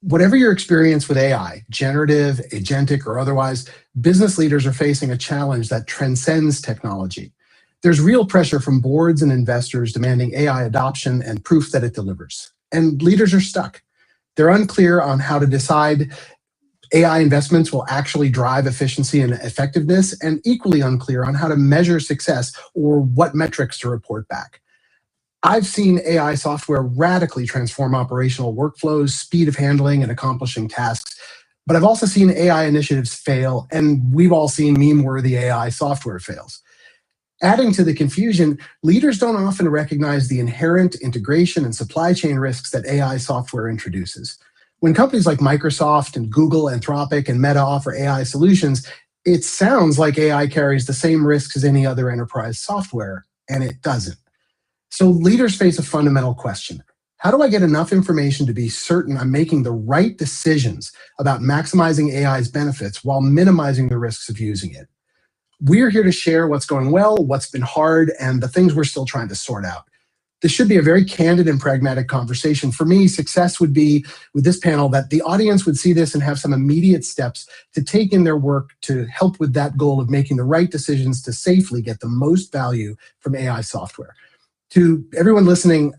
Whatever your experience with AI, generative, agentic, or otherwise, business leaders are facing a challenge that transcends technology. There's real pressure from boards and investors demanding AI adoption and proof that it delivers. And leaders are stuck. They're unclear on how to decide AI investments will actually drive efficiency and effectiveness, and equally unclear on how to measure success or what metrics to report back. I've seen AI software radically transform operational workflows, speed of handling, and accomplishing tasks. But I've also seen AI initiatives fail, and we've all seen meme-worthy AI software fails. Adding to the confusion, leaders don't often recognize the inherent integration and supply chain risks that AI software introduces. When companies like Microsoft and Google, Anthropic, and Meta offer AI solutions, it sounds like AI carries the same risks as any other enterprise software, and it doesn't. So leaders face a fundamental question. How do I get enough information to be certain I'm making the right decisions about maximizing AI's benefits while minimizing the risks of using it? We're here to share what's going well, what's been hard, and the things we're still trying to sort out. This should be a very candid and pragmatic conversation. For me, success would be, with this panel, that the audience would see this and have some immediate steps to take in their work to help with that goal of making the right decisions to safely get the most value from AI software. To everyone listening,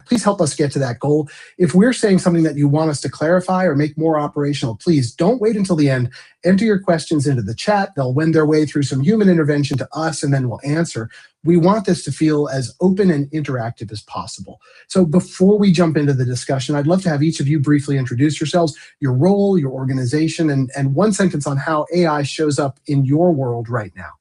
please help us get to that goal. If we're saying something that you want us to clarify or make more operational, please don't wait until the end. Enter your questions into the chat. They'll wend their way through some human intervention to us, and then we'll answer. We want this to feel as open and interactive as possible. So before we jump into the discussion, I'd love to have each of you briefly introduce yourselves, your role, your organization, and one sentence on how AI shows up in your world right now.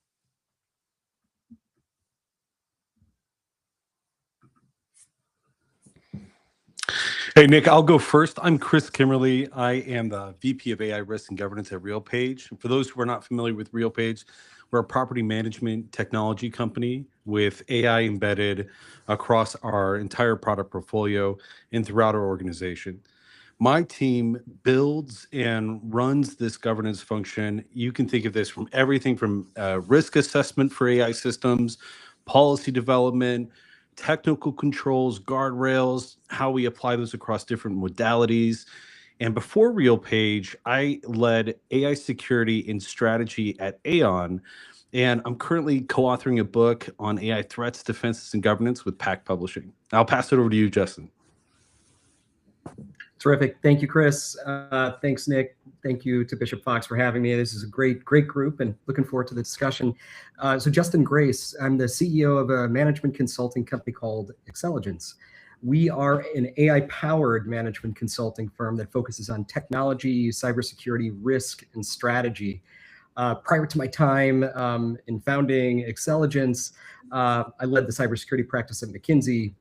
Hey, Nick, I'll go first. I'm Chris Kimmerly. I am the VP of AI Risk and Governance at RealPage. For those who are not familiar with RealPage, we're a property management technology company with AI embedded across our entire product portfolio and throughout our organization. My team builds and runs this governance function. You can think of this from everything from risk assessment for AI systems, policy development, technical controls, guardrails, how we apply those across different modalities. And before RealPage, I led AI security and strategy at Aon, and I'm currently co-authoring a book on AI threats, defenses, and governance with Pack Publishing. I'll pass it over to you, Justin. Terrific. Thank you, Chris. Thanks, Nick. Thank you to Bishop Fox for having me. This is a great group and looking forward to the discussion. So Justin Grace, I'm the CEO of a management consulting company called Xcelligence. We are an AI-powered management consulting firm that focuses on technology, cybersecurity, risk, and strategy. Prior to my time in founding Xcelligence, I led the cybersecurity practice at McKinsey,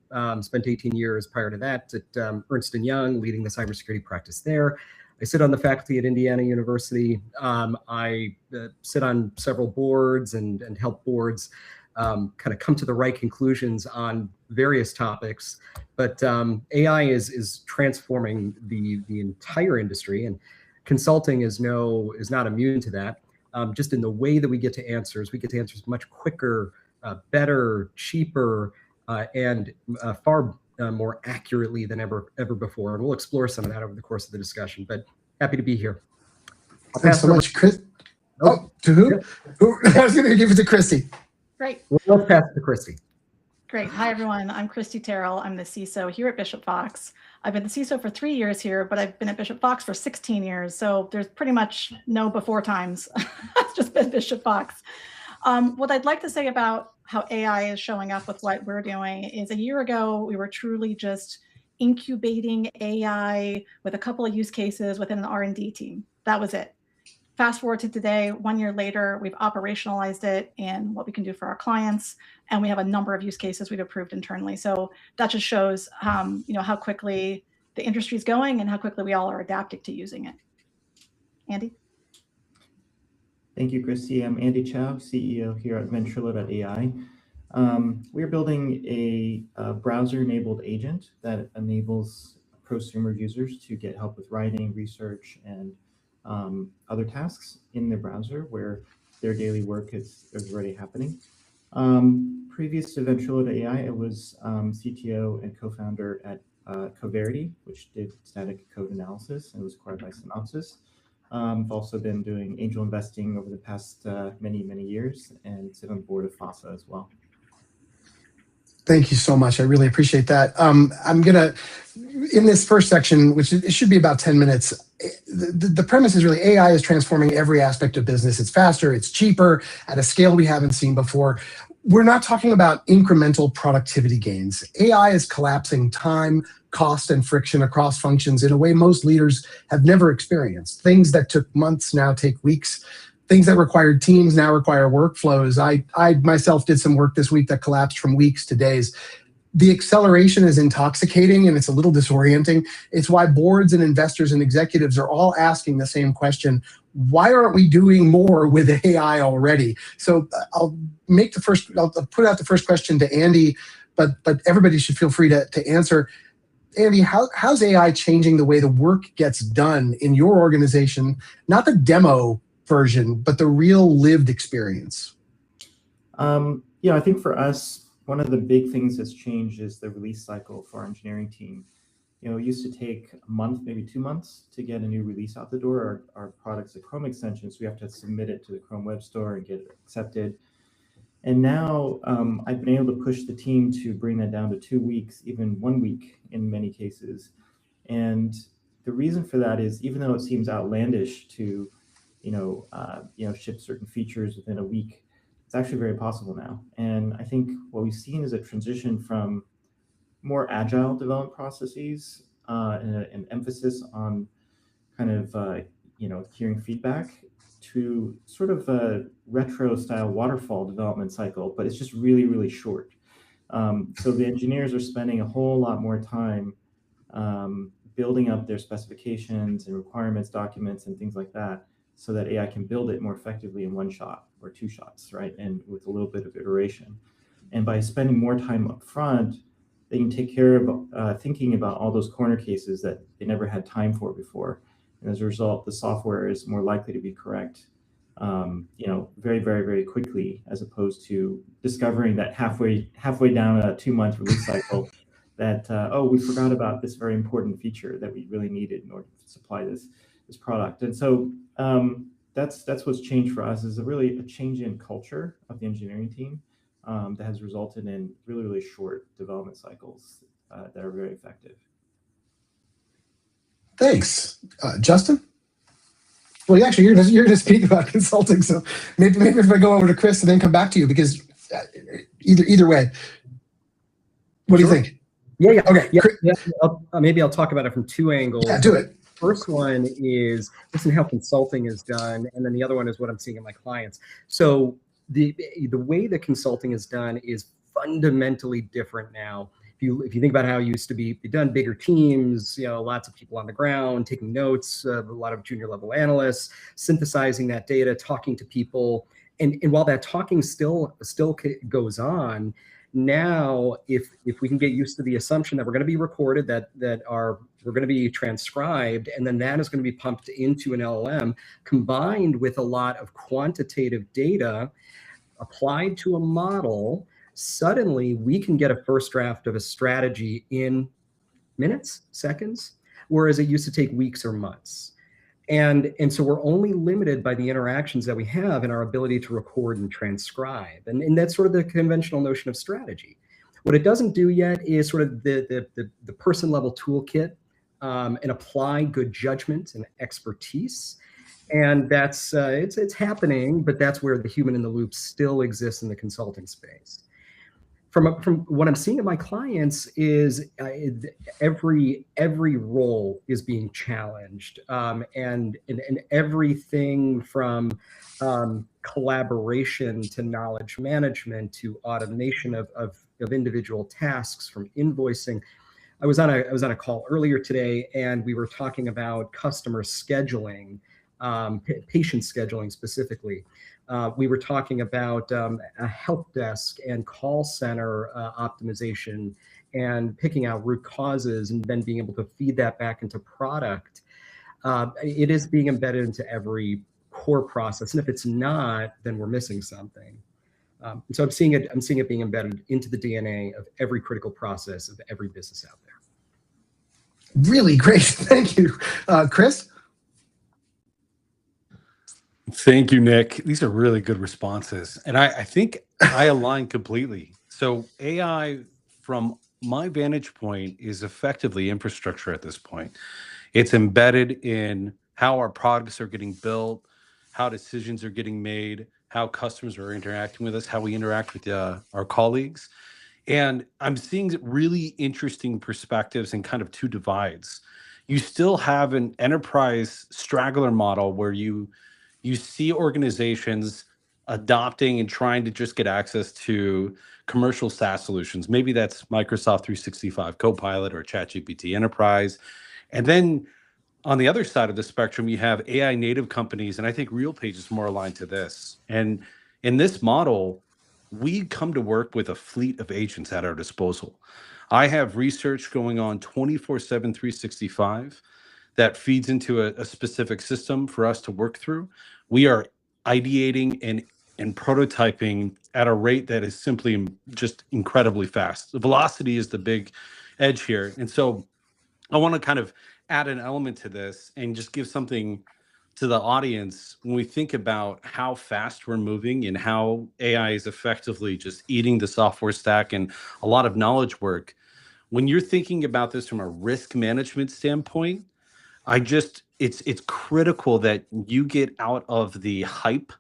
spent 18 years prior to that at Ernst & Young, leading the cybersecurity practice there. I sit on the faculty at Indiana University. I sit on several boards and help boards kind of come to the right conclusions on various topics. But AI is transforming the entire industry, and consulting is not immune to that. Just in the way that we get to answers much quicker, better, cheaper, and far more accurately than ever before. And we'll explore some of that over the course of the discussion, but happy to be here. Thanks so much, Chris. Oh, to who? Yeah. I was going to give it to Christy. Great. Well, let's pass it to Christy. Great. Hi, everyone. I'm Christy Terrell. I'm the CISO here at Bishop Fox. I've been the CISO for 3 years here, but I've been at Bishop Fox for 16 years. So there's pretty much no before times. It's just been Bishop Fox. What I'd like to say about how AI is showing up with what we're doing is a year ago, we were truly just incubating AI with a couple of use cases within an R&D team. That was it. Fast forward to today, 1 year later, we've operationalized it and what we can do for our clients. And we have a number of use cases we've approved internally. So that just shows how quickly the industry is going and how quickly we all are adapting to using it. Andy? Thank you, Christy. I'm Andy Chow, CEO here at Ventrilo.ai. We're building a browser-enabled agent that enables prosumer users to get help with writing, research, and other tasks in the browser where their daily work is already happening. Previous to Ventrilo.ai, I was CTO and co-founder at Coverity, which did static code analysis and was acquired by Synopsys. I've also been doing angel investing over the past many, many years and sit on the board of FASA as well. Thank you so much. I really appreciate that. I'm going to, in this first section, which it should be about 10 minutes, the premise is really AI is transforming every aspect of business. It's faster, it's cheaper, at a scale we haven't seen before. We're not talking about incremental productivity gains. AI is collapsing time, cost, and friction across functions in a way most leaders have never experienced. Things that took months now take weeks. Things that required teams now require workflows. I myself did some work this week that collapsed from weeks to days. The acceleration is intoxicating and it's a little disorienting. It's why boards and investors and executives are all asking the same question: why aren't we doing more with AI already? So I'll put out the first question to Andy, but everybody should feel free to answer. Andy, how's AI changing the way the work gets done in your organization? Not the demo version, but the real lived experience. I think for us, one of the big things that's changed is the release cycle for our engineering team. It used to take a month, maybe 2 months to get a new release out the door. Our product's a Chrome extension, so we have to submit it to the Chrome Web Store and get it accepted. And now I've been able to push the team to bring that down to 2 weeks, even 1 week in many cases. And the reason for that is, even though it seems outlandish to ship certain features within a week, it's actually very possible now. And I think what we've seen is a transition from more agile development processes and an emphasis on kind of hearing feedback to sort of a retro style waterfall development cycle, but it's just really, really short. So the engineers are spending a whole lot more time building up their specifications and requirements documents and things like that, so that AI can build it more effectively in 1 shot or 2 shots, right? And with a little bit of iteration. And by spending more time up front, they can take care of thinking about all those corner cases that they never had time for before. And as a result, the software is more likely to be correct, very, very, very quickly, as opposed to discovering that halfway down a 2-month release cycle that, we forgot about this very important feature that we really needed in order to supply this product. And so that's what's changed for us, is really a change in culture of the engineering team that has resulted in really, really short development cycles that are very effective. Thanks. Justin? Well, actually, you're going to speak about consulting, so maybe if I go over to Chris and then come back to you, because either way, what do you think? Yeah. Okay. Yeah. Maybe I'll talk about it from 2 angles. Yeah, do it. First one is listen how consulting is done, and then the other one is what I'm seeing in my clients. So the way that consulting is done is fundamentally different now. If you think about how it used to be done, bigger teams, lots of people on the ground taking notes, a lot of junior level analysts synthesizing that data, talking to people, and while that talking still goes on, now if we can get used to the assumption that we're going to be recorded, that we're going to be transcribed, and then that is going to be pumped into an LLM, combined with a lot of quantitative data applied to a model, suddenly we can get a first draft of a strategy in minutes, seconds, whereas it used to take weeks or months. And so we're only limited by the interactions that we have and our ability to record and transcribe. And that's sort of the conventional notion of strategy. What it doesn't do yet is sort of the person level toolkit and apply good judgment and expertise. And that's it's happening, but that's where the human in the loop still exists in the consulting space. From what I'm seeing in my clients is every role is being challenged, and everything from collaboration to knowledge management to automation of individual tasks, from invoicing. I was on a call earlier today, and we were talking about customer scheduling, patient scheduling specifically. We were talking about a help desk and call center optimization and picking out root causes and then being able to feed that back into product. It is being embedded into every core process, and if it's not, then we're missing something. So I'm seeing it being embedded into the DNA of every critical process of every business out there. Really great. Thank you. Chris? Thank you, Nick. These are really good responses. And I think I align completely. So AI, from my vantage point, is effectively infrastructure at this point. It's embedded in how our products are getting built, how decisions are getting made, how customers are interacting with us, how we interact with our colleagues. And I'm seeing really interesting perspectives and kind of two divides. You still have an enterprise straggler model where you see organizations adopting and trying to just get access to commercial SaaS solutions. Maybe that's Microsoft 365 Copilot or ChatGPT Enterprise. And then on the other side of the spectrum, you have AI native companies, and I think RealPage is more aligned to this. And in this model, we come to work with a fleet of agents at our disposal. I have research going on 24/7, 365 that feeds into a specific system for us to work through. We are ideating and prototyping at a rate that is simply just incredibly fast. The velocity is the big edge here. And so I want to kind of add an element to this and just give something to the audience when we think about how fast we're moving and how AI is effectively just eating the software stack and a lot of knowledge work. When you're thinking about this from a risk management standpoint, it's critical that you get out of the hype,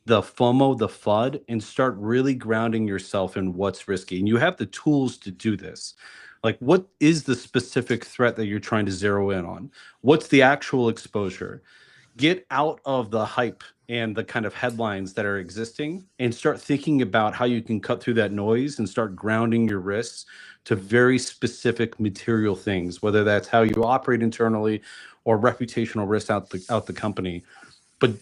the FOMO, the FUD, and start really grounding yourself in what's risky. And you have the tools to do this. Like, what is the specific threat that you're trying to zero in on? What's the actual exposure? Get out of the hype and the kind of headlines that are existing and start thinking about how you can cut through that noise and start grounding your risks to very specific material things, whether that's how you operate internally or reputational risks out the company. But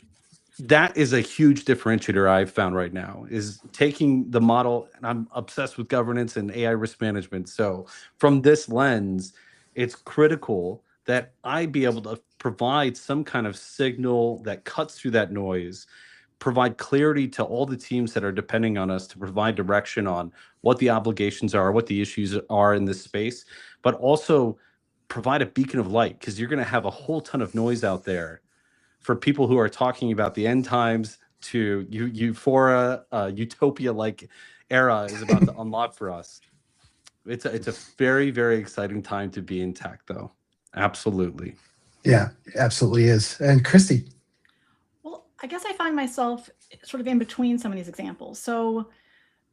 that is a huge differentiator I've found right now, is taking the model, and I'm obsessed with governance and AI risk management. So from this lens, it's critical that I be able to provide some kind of signal that cuts through that noise, provide clarity to all the teams that are depending on us to provide direction on what the obligations are, what the issues are in this space, but also provide a beacon of light, because you're going to have a whole ton of noise out there for people who are talking about the end times to euphoria, utopia-like era is about to unlock for us. It's a very, very exciting time to be in tech, though. Absolutely. Yeah, absolutely is. And Christy? Well, I guess I find myself sort of in between some of these examples. So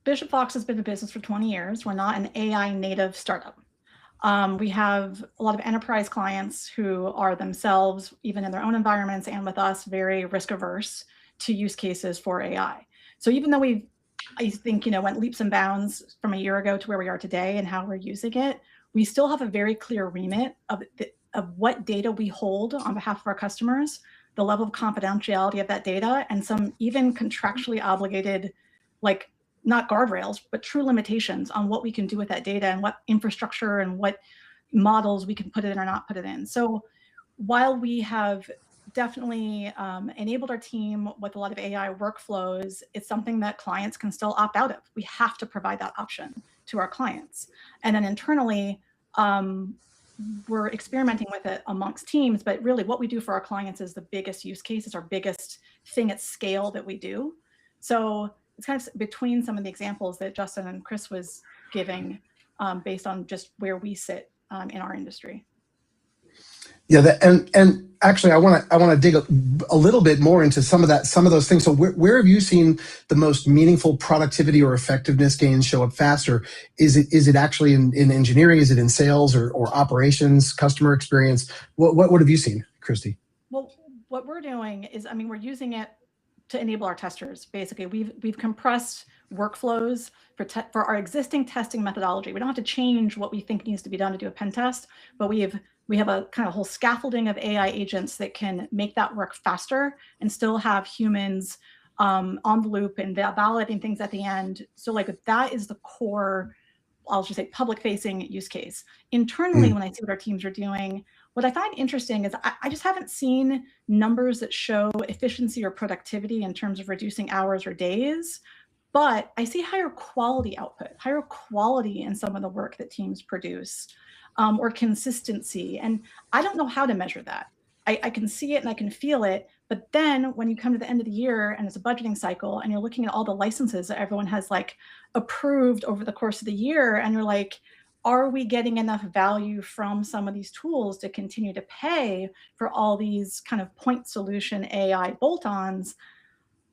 Bishop Fox has been in business for 20 years. We're not an AI native startup. We have a lot of enterprise clients who are themselves, even in their own environments and with us, very risk averse to use cases for AI. So even though I think, went leaps and bounds from a year ago to where we are today and how we're using it, we still have a very clear remit of what data we hold on behalf of our customers, the level of confidentiality of that data, and some even contractually obligated, like, not guardrails, but true limitations on what we can do with that data and what infrastructure and what models we can put it in or not put it in. So while we have definitely enabled our team with a lot of AI workflows, it's something that clients can still opt out of. We have to provide that option to our clients. And then internally, we're experimenting with it amongst teams, but really what we do for our clients is the biggest use case, is our biggest thing at scale that we do. So it's kind of between some of the examples that Justin and Chris was giving, based on just where we sit in our industry. Yeah, and actually, I want to dig a little bit more into some of those things. So where have you seen the most meaningful productivity or effectiveness gains show up faster? Is it actually in engineering? Is it in sales or operations, customer experience? What have you seen, Christy? Well, what we're doing is, we're using it to enable our testers. Basically, we've compressed workflows for our existing testing methodology. We don't have to change what we think needs to be done to do a pen test, but we have a kind of whole scaffolding of AI agents that can make that work faster and still have humans on the loop and validating things at the end. So like that is the core, I'll just say, public-facing use case. Internally, when I see what our teams are doing, what I find interesting is I just haven't seen numbers that show efficiency or productivity in terms of reducing hours or days, but I see higher quality output, higher quality in some of the work that teams produce. or consistency. And I don't know how to measure that. I can see it and I can feel it, but then when you come to the end of the year and it's a budgeting cycle and you're looking at all the licenses that everyone has like approved over the course of the year, and you're like, are we getting enough value from some of these tools to continue to pay for all these kind of point solution AI bolt-ons?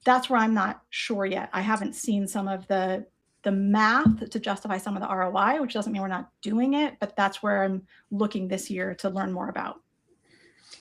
That's where I'm not sure yet. I haven't seen some of the math to justify some of the ROI, which doesn't mean we're not doing it, but that's where I'm looking this year to learn more about.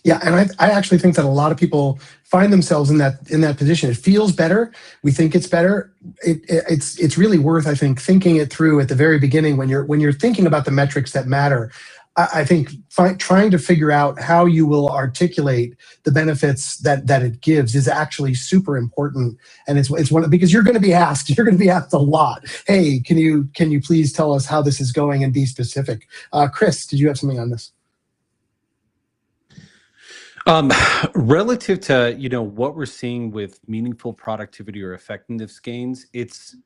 Yeah, and I actually think that a lot of people find themselves in that position. It feels better. We think it's better. It's really worth, I think, thinking it through at the very beginning when you're thinking about the metrics that matter. I think trying to figure out how you will articulate the benefits that it gives is actually super important. And it's one because you're going to be asked a lot. Hey, can you please tell us how this is going and be specific? Chris, did you have something on this? Relative to, what we're seeing with meaningful productivity or effectiveness gains, it's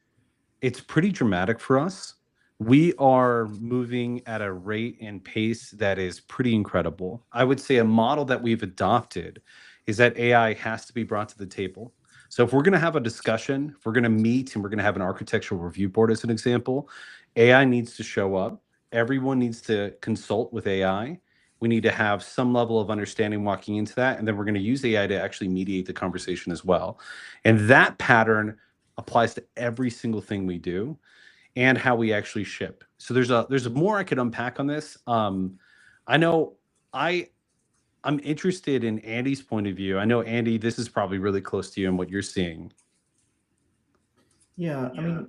pretty dramatic for us. We are moving at a rate and pace that is pretty incredible. I would say a model that we've adopted is that AI has to be brought to the table. So if we're going to have a discussion, if we're going to meet and we're going to have an architectural review board as an example, AI needs to show up. Everyone needs to consult with AI. We need to have some level of understanding walking into that. And then we're going to use AI to actually mediate the conversation as well. And that pattern applies to every single thing we do and how we actually ship. So there's more I could unpack on this. I know I'm interested in Andy's point of view. I know, Andy, this is probably really close to you and what you're seeing. Yeah, I mean,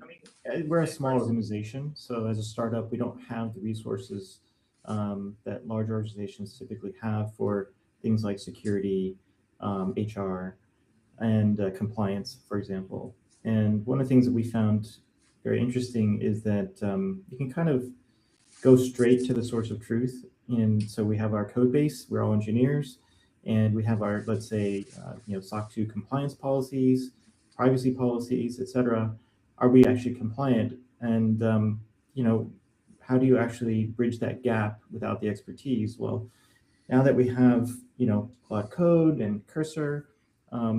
we're a small organization. So as a startup, we don't have the resources that large organizations typically have for things like security, HR, and compliance, for example. And one of the things that we found very interesting is that you can kind of go straight to the source of truth. And so we have our code base, we're all engineers, and we have our, let's say, SOC 2 compliance policies, privacy policies, et cetera. Are we actually compliant? And, how do you actually bridge that gap without the expertise? Well, now that we have, Cloud Code and Cursor,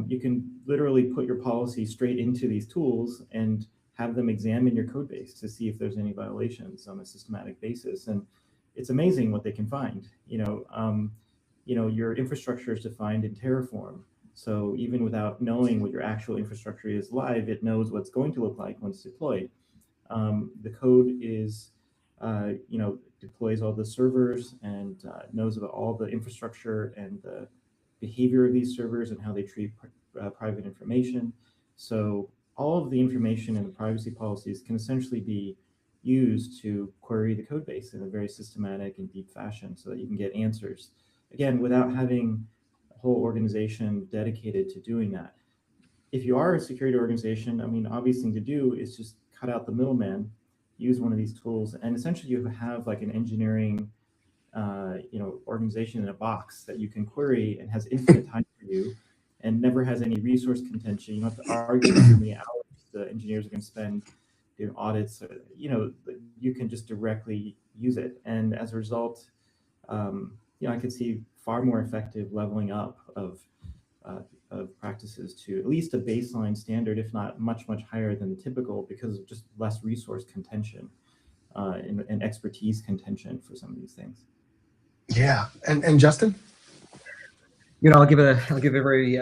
you can literally put your policy straight into these tools and have them examine your code base to see if there's any violations on a systematic basis. And it's amazing what they can find. Your infrastructure is defined in Terraform. So even without knowing what your actual infrastructure is live, it knows what's going to look like once deployed. The code is, deploys all the servers and knows about all the infrastructure and the behavior of these servers and how they treat private information. So all of the information in the privacy policies can essentially be used to query the code base in a very systematic and deep fashion so that you can get answers. Again, without having a whole organization dedicated to doing that. If you are a security organization, I mean, obvious thing to do is just cut out the middleman, use one of these tools, and essentially you have like an engineering organization in a box that you can query and has infinite time for you and never has any resource contention. You don't have to argue how many hours the engineers are going to spend doing audits. You can just directly use it. And as a result, I could see far more effective leveling up of practices to at least a baseline standard, if not much, much higher than the typical, because of just less resource contention and expertise contention for some of these things. Yeah, and Justin? I'll give a very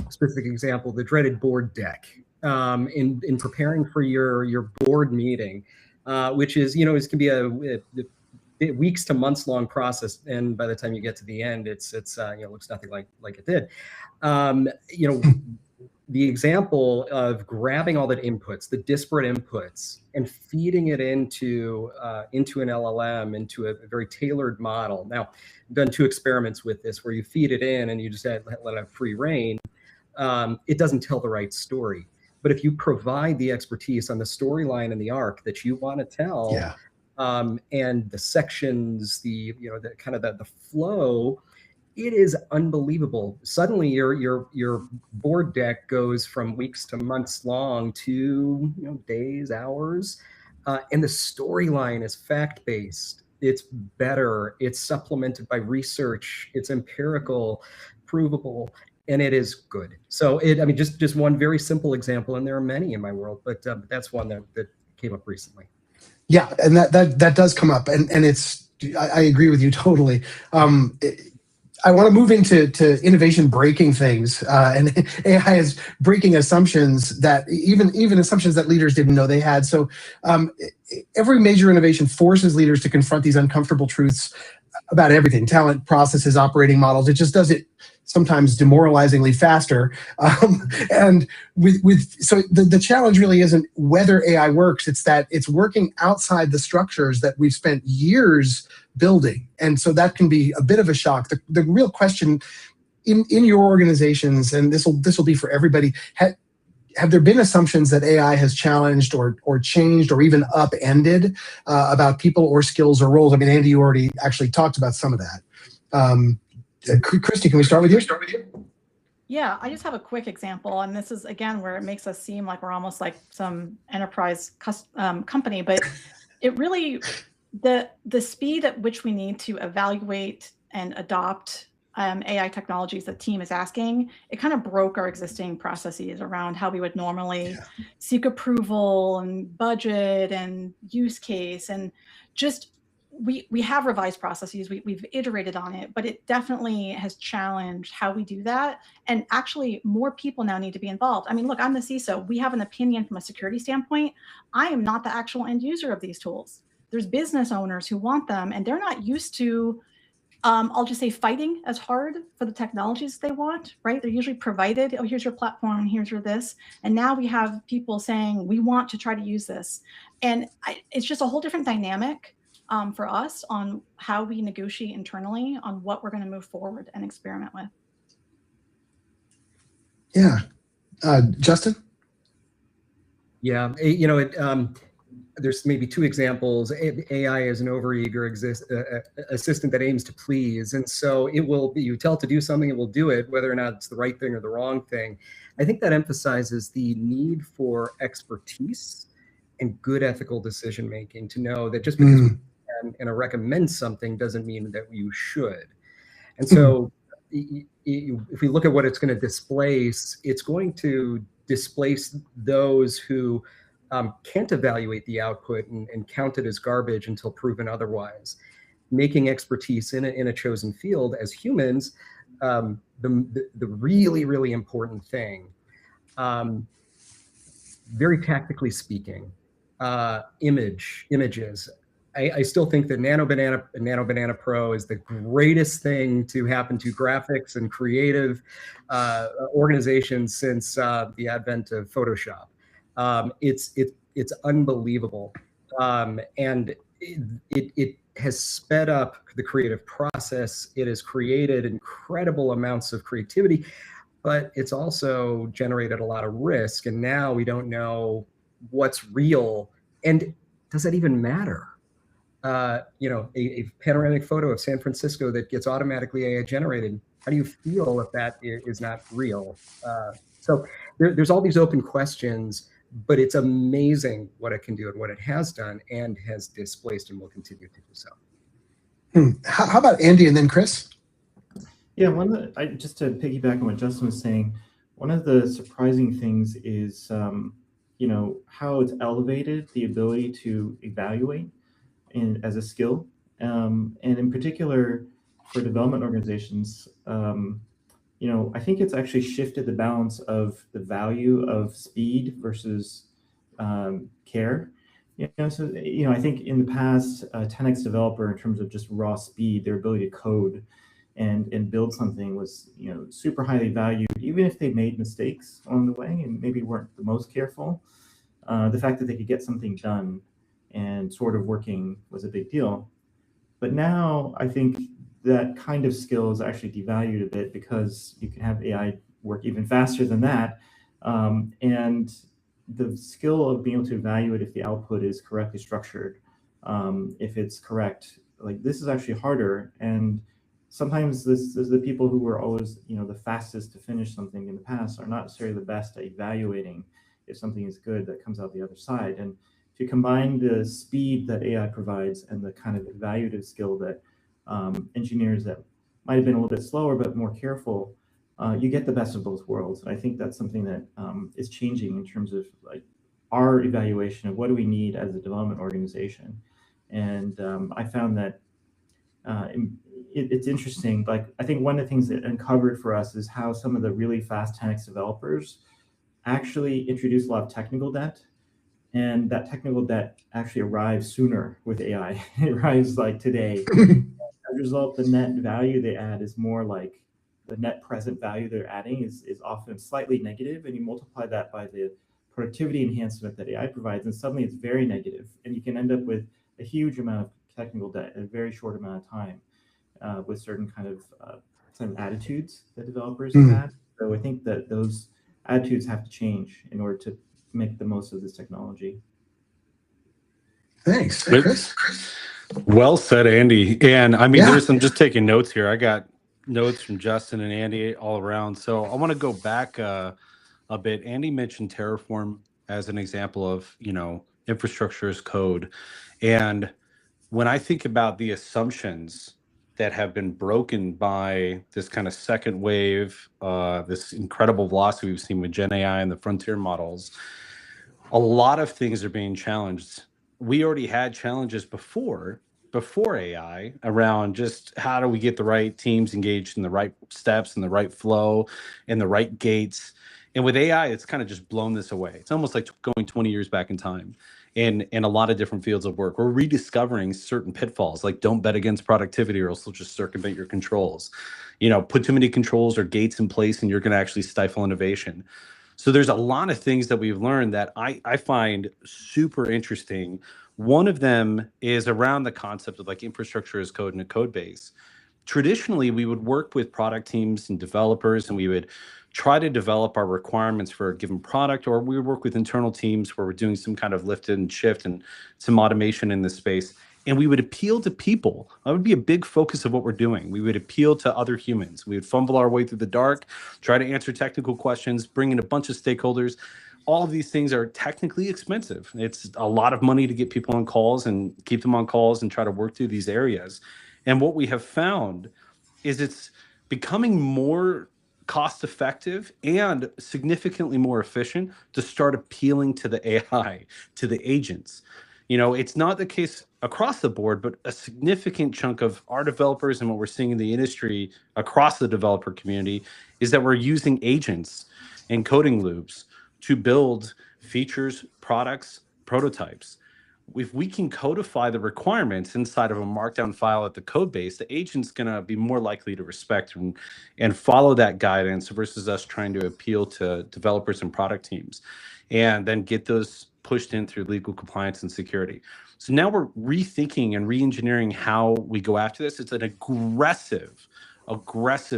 specific example. The dreaded board deck. In preparing for your board meeting, which is it can be a weeks to months long process, and by the time you get to the end, it looks nothing like it did. The example of grabbing all that inputs, the disparate inputs, and feeding it into an LLM, into a very tailored model. Now, I've done 2 experiments with this where you feed it in and you just let it have free reign. It doesn't tell the right story. But if you provide the expertise on the storyline and the arc that you want to tell, yeah. And the sections, the kind of the flow, it is unbelievable. Suddenly your board deck goes from weeks to months long to days, hours, and the storyline is fact-based. it's better, it's supplemented by research, it's empirical, provable, and it is good. So I mean, just one very simple example, and there are many in my world, but that's one that came up recently. Yeah, and that does come up, and it's, I agree with you totally. I want to move into innovation breaking things, and AI is breaking assumptions that even assumptions that leaders didn't know they had. So every major innovation forces leaders to confront these uncomfortable truths about everything: talent, processes, operating models. It just does it sometimes demoralizingly faster. And so the challenge really isn't whether AI works, it's that it's working outside the structures that we've spent years building. And so that can be a bit of a shock. The real question in your organizations, and this will be for everybody, have there been assumptions that AI has challenged or changed or even upended about people or skills or roles? I mean, Andy, you already actually talked about some of that. Christy, can we start with you? Yeah, I just have a quick example, and this is again where it makes us seem like we're almost like some enterprise company, but it really, the speed at which we need to evaluate and adopt AI technologies the team is asking, it kind of broke our existing processes around how we would normally seek approval and budget and use case, and just we have revised processes, we've iterated on it, but it definitely has challenged how we do that. And actually more people now need to be involved. I mean, look, I'm the CISO. We have an opinion from a security standpoint. I am not the actual end user of these tools. There's business owners who want them, and they're not used to, I'll just say, fighting as hard for the technologies they want, right? They're usually provided, oh, here's your platform, here's your this. And now we have people saying, we want to try to use this. And it's just a whole different dynamic for us on how we negotiate internally on what we're going to move forward and experiment with. Yeah. Justin? Yeah, there's maybe two examples. AI is an overeager assistant that aims to please. And so it will be, you tell it to do something, it will do it, whether or not it's the right thing or the wrong thing. I think that emphasizes the need for expertise and good ethical decision-making, to know that just because we can and recommend something doesn't mean that you should. And so if we look at what it's going to displace, it's going to displace those who can't evaluate the output and count it as garbage until proven otherwise, making expertise in a chosen field as humans the really, really important thing. Very tactically speaking, images. I still think that Nano Banana Pro is the greatest thing to happen to graphics and creative organizations since the advent of Photoshop. It's unbelievable, and it has sped up the creative process. It has created incredible amounts of creativity, but it's also generated a lot of risk. And now we don't know what's real, and does that even matter? A panoramic photo of San Francisco that gets automatically AI generated, how do you feel if that is not real? So there's all these open questions, but it's amazing what it can do and what it has done and has displaced and will continue to do so. How about Andy and then Chris? Yeah, just to piggyback on what Justin was saying, one of the surprising things is, how it's elevated the ability to evaluate as a skill, and in particular for development organizations. I think it's actually shifted the balance of the value of speed versus care. So I think in the past, 10x developer, in terms of just raw speed, their ability to code and build something was super highly valued, even if they made mistakes along the way and maybe weren't the most careful. The fact that they could get something done and sort of working was a big deal. But now I think that kind of skill is actually devalued a bit, because you can have AI work even faster than that. And the skill of being able to evaluate if the output is correctly structured, if it's correct, like this is actually harder. And sometimes this is the people who were always, the fastest to finish something in the past are not necessarily the best at evaluating if something is good that comes out the other side. And if you combine the speed that AI provides and the kind of evaluative skill that engineers that might have been a little bit slower but more careful, you get the best of both worlds. And I think that's something that is changing in terms of like our evaluation of what do we need as a development organization. And I found that it's interesting. Like, I think one of the things that uncovered for us is how some of the really fast 10x developers actually introduce a lot of technical debt, and that technical debt actually arrives sooner with AI. It arrives like today. As a result, the net value they add is more like the net present value they're adding is often slightly negative, and you multiply that by the productivity enhancement that AI provides, and suddenly it's very negative, and you can end up with a huge amount of technical debt in a very short amount of time with certain kind of attitudes that developers have had. So I think that those attitudes have to change in order to make the most of this technology. Thanks, Chris. Well said, Andy. And I mean, I'm just taking notes here. I got notes from Justin and Andy all around. So I want to go back a bit. Andy mentioned Terraform as an example of, infrastructure as code. And when I think about the assumptions that have been broken by this kind of second wave, this incredible velocity we've seen with Gen AI and the frontier models, a lot of things are being challenged. We already had challenges before AI around just how do we get the right teams engaged in the right steps and the right flow and the right gates. And with AI, it's kind of just blown this away. It's almost like going 20 years back in time in a lot of different fields of work. We're rediscovering certain pitfalls, like don't bet against productivity or else you'll just circumvent your controls. Put too many controls or gates in place and you're going to actually stifle innovation. So there's a lot of things that we've learned that I find super interesting. One of them is around the concept of like infrastructure as code and a code base. Traditionally, we would work with product teams and developers, and we would try to develop our requirements for a given product, or we would work with internal teams where we're doing some kind of lift and shift and some automation in this space. And we would appeal to people. That would be a big focus of what we're doing. We would appeal to other humans. We would fumble our way through the dark, try to answer technical questions, bring in a bunch of stakeholders. All of these things are technically expensive. It's a lot of money to get people on calls and keep them on calls and try to work through these areas. And what we have found is it's becoming more cost effective and significantly more efficient to start appealing to the AI, to the agents. It's not the case across the board, but a significant chunk of our developers and what we're seeing in the industry across the developer community is that we're using agents and coding loops to build features, products, prototypes. If we can codify the requirements inside of a markdown file at the code base, the agent's going to be more likely to respect and follow that guidance versus us trying to appeal to developers and product teams and then get those pushed in through legal compliance and security. So now we're rethinking and re-engineering how we go after this. It's an aggressive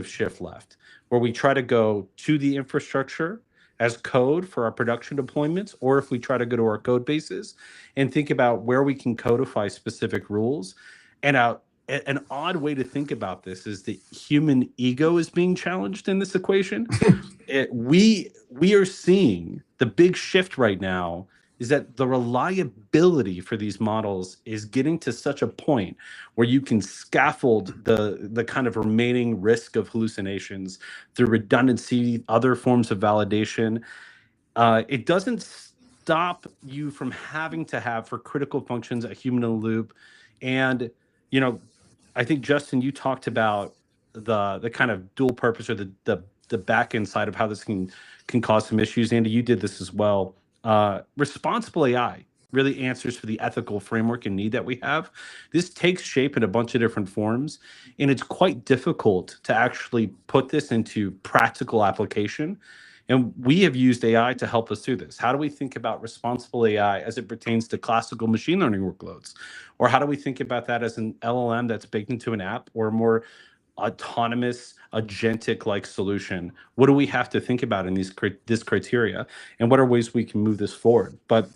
shift left where we try to go to the infrastructure as code for our production deployments, or if we try to go to our code bases and think about where we can codify specific rules. And an odd way to think about this is the human ego is being challenged in this equation. We are seeing the big shift right now is that the reliability for these models is getting to such a point where you can scaffold the kind of remaining risk of hallucinations through redundancy, other forms of validation. It doesn't stop you from having to have, for critical functions, a human in the loop. And, I think, Justin, you talked about the kind of dual purpose or the back end side of how this can cause some issues. Andy, you did this as well. Responsible AI really answers for the ethical framework and need that we have. This takes shape in a bunch of different forms, and it's quite difficult to actually put this into practical application. And we have used AI to help us through this. How do we think about responsible AI as it pertains to classical machine learning workloads? Or how do we think about that as an LLM that's baked into an app or more autonomous, agentic-like solution? What do we have to think about in this criteria? And what are ways we can move this forward? But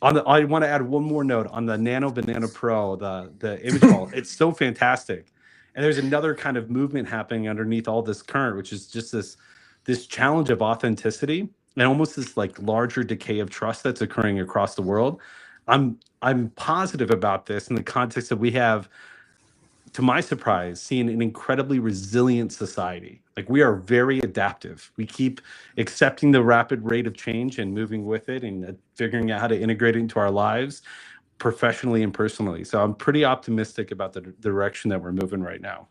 I want to add one more note on the Nano Banana Pro, the image model. It's so fantastic. And there's another kind of movement happening underneath all this current, which is just this challenge of authenticity and almost this like larger decay of trust that's occurring across the world. I'm positive about this in the context that we have, to my surprise, seen an incredibly resilient society. Like, we are very adaptive. We keep accepting the rapid rate of change and moving with it, and figuring out how to integrate it into our lives professionally and personally. So I'm pretty optimistic about the direction that we're moving right now.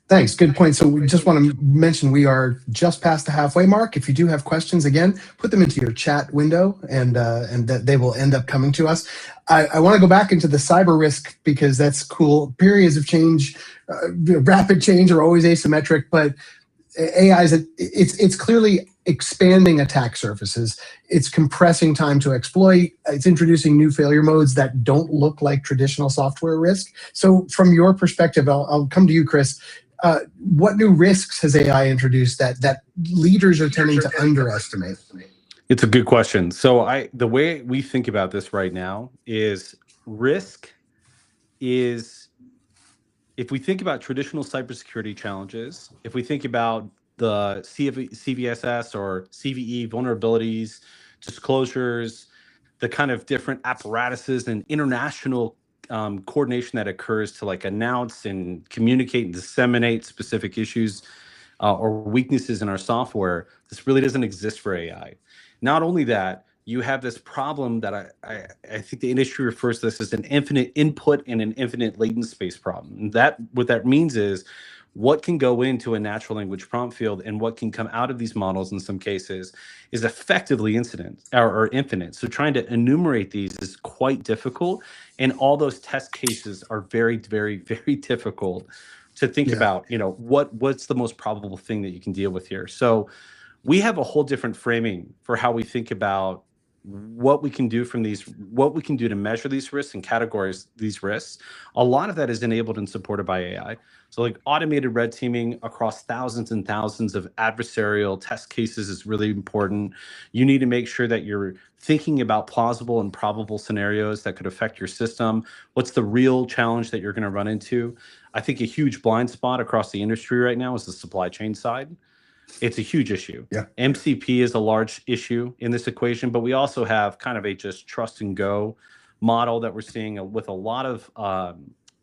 Thanks. Good point. So we just want to mention we are just past the halfway mark. If you do have questions, again, put them into your chat window, and that they will end up coming to us. I want to go back into the cyber risk, because that's cool. Periods of change, rapid change, are always asymmetric, but AI it's clearly expanding attack surfaces. It's compressing time to exploit. It's introducing new failure modes that don't look like traditional software risk. So from your perspective, I'll come to you, Chris. What new risks has AI introduced that leaders are tending to underestimate? It's a good question. So the way we think about this right now is risk is, if we think about traditional cybersecurity challenges, if we think about the CVSS or CVE vulnerabilities, disclosures, the kind of different apparatuses and international coordination that occurs to like announce and communicate and disseminate specific issues or weaknesses in our software, this really doesn't exist for AI. Not only that, you have this problem that I think the industry refers to this as an infinite input and an infinite latent space problem. And what that means is, what can go into a natural language prompt field and what can come out of these models in some cases is effectively infinite. So trying to enumerate these is quite difficult. And all those test cases are very, very, very difficult to think about, what's the most probable thing that you can deal with here. So we have a whole different framing for how we think about what we can do to measure these risks and categorize these risks. A lot of that is enabled and supported by AI. So like automated red teaming across thousands and thousands of adversarial test cases is really important. You need to make sure that you're thinking about plausible and probable scenarios that could affect your system. What's the real challenge that you're going to run into? I think a huge blind spot across the industry right now is the supply chain side. It's a huge issue. Yeah. MCP is a large issue in this equation, but we also have kind of a just trust and go model that we're seeing with a lot of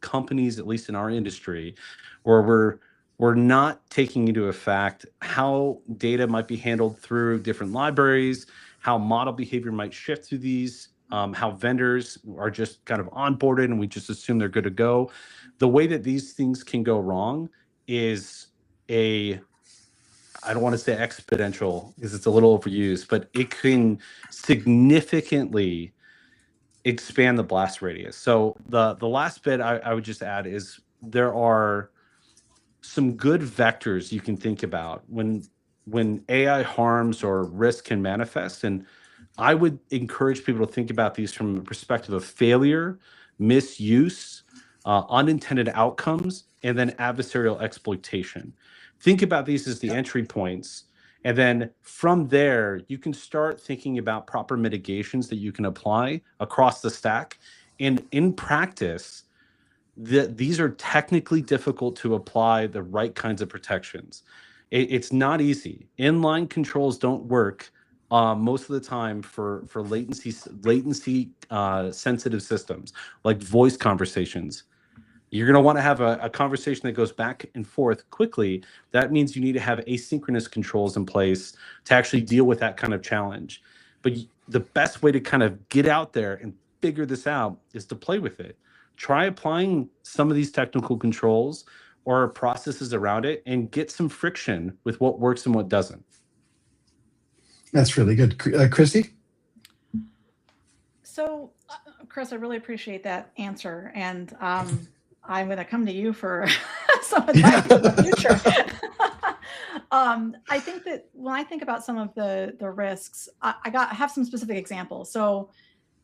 companies, at least in our industry, where we're not taking into effect how data might be handled through different libraries, how model behavior might shift through these, how vendors are just kind of onboarded and we just assume they're good to go. The way that these things can go wrong is I don't want to say exponential because it's a little overused, but it can significantly expand the blast radius. So the last bit I would just add is there are some good vectors you can think about when AI harms or risk can manifest. And I would encourage people to think about these from the perspective of failure, misuse, unintended outcomes, and then adversarial exploitation. Think about these as the entry points. And then from there, you can start thinking about proper mitigations that you can apply across the stack. And in practice, these are technically difficult to apply the right kinds of protections. It's not easy. Inline controls don't work most of the time for latency sensitive systems like voice conversations. You're going to want to have a conversation that goes back and forth quickly. That means you need to have asynchronous controls in place to actually deal with that kind of challenge. But the best way to kind of get out there and figure this out is to play with it. Try applying some of these technical controls or processes around it and get some friction with what works and what doesn't. That's really good. Christy? So, Chris, I really appreciate that answer. And I'm going to come to you for some advice in the future. I think that when I think about some of the risks, I have some specific examples. So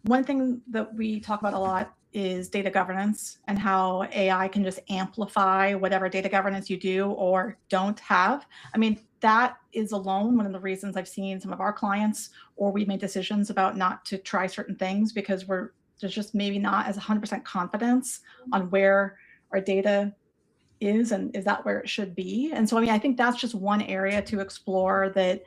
one thing that we talk about a lot is data governance and how AI can just amplify whatever data governance you do or don't have. I mean, that is alone one of the reasons I've seen some of our clients, or we made decisions about not to try certain things because there's just maybe not as 100% confidence on where our data is and is that where it should be. And so, I mean, I think that's just one area to explore that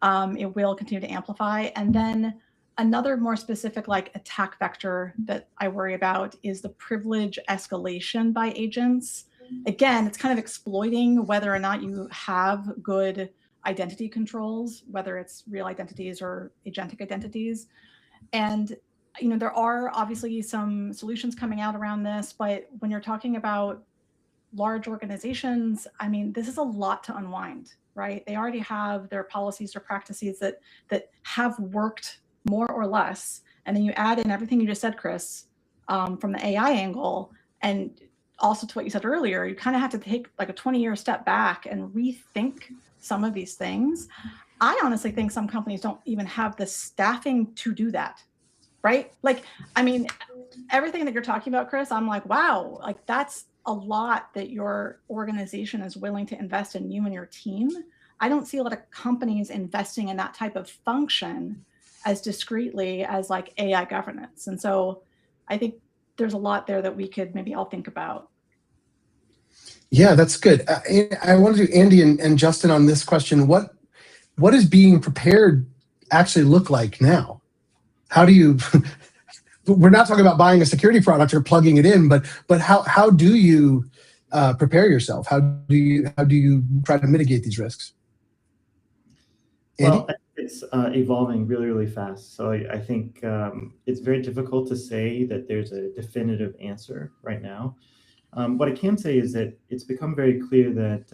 it will continue to amplify. And then Another more specific like attack vector that I worry about is the privilege escalation by agents. Again, it's kind of exploiting whether or not you have good identity controls, whether it's real identities or agentic identities. And there are obviously some solutions coming out around this, but when you're talking about large organizations, I mean, this is a lot to unwind, right? They already have their policies or practices that have worked more or less. And then you add in everything you just said, Chris, from the AI angle, and also to what you said earlier, you kind of have to take like a 20-year step back and rethink some of these things. I honestly think some companies don't even have the staffing to do that, right? Like, I mean, everything that you're talking about, Chris, I'm like, wow, like that's a lot that your organization is willing to invest in you and your team. I don't see a lot of companies investing in that type of function as discreetly as like AI governance. And so I think there's a lot there that we could maybe all think about. Yeah, that's good. I want to do Andy and Justin on this question. What does being prepared actually look like now? How do you, we're not talking about buying a security product or plugging it in, but how do you prepare yourself? How do you try to mitigate these risks? Andy? Well, it's evolving really, really fast. So I think it's very difficult to say that there's a definitive answer right now. What I can say is that it's become very clear that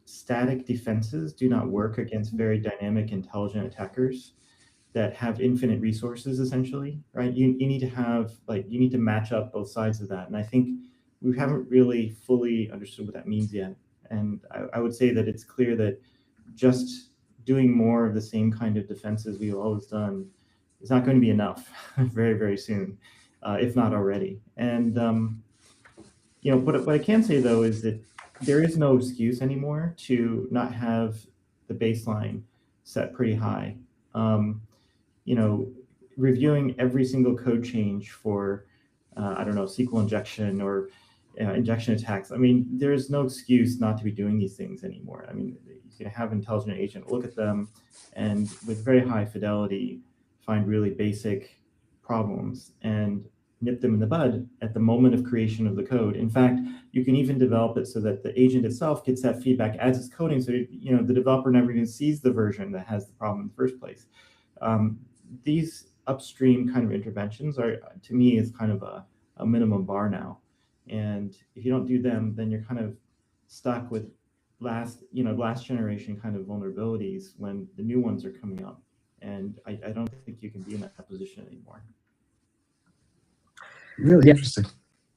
static defenses do not work against very dynamic, intelligent attackers that have infinite resources, essentially, right? You need to have, you need to match up both sides of that. And I think we haven't really fully understood what that means yet. And I would say that it's clear that just doing more of the same kind of defenses we've always done is not going to be enough very, very soon, if not already. And, what I can say, though, is that there is no excuse anymore to not have the baseline set pretty high. Reviewing every single code change for, SQL injection or injection attacks. I mean, there's no excuse not to be doing these things anymore. I mean, you can have intelligent agent look at them and with very high fidelity find really basic problems and nip them in the bud at the moment of creation of the code. In fact, you can even develop it so that the agent itself gets that feedback as it's coding, so the developer never even sees the version that has the problem in the first place. These upstream kind of interventions are, to me, is kind of a minimum bar now. And if you don't do them, then you're kind of stuck with last generation kind of vulnerabilities when the new ones are coming up. And I don't think you can be in that position anymore. Really interesting.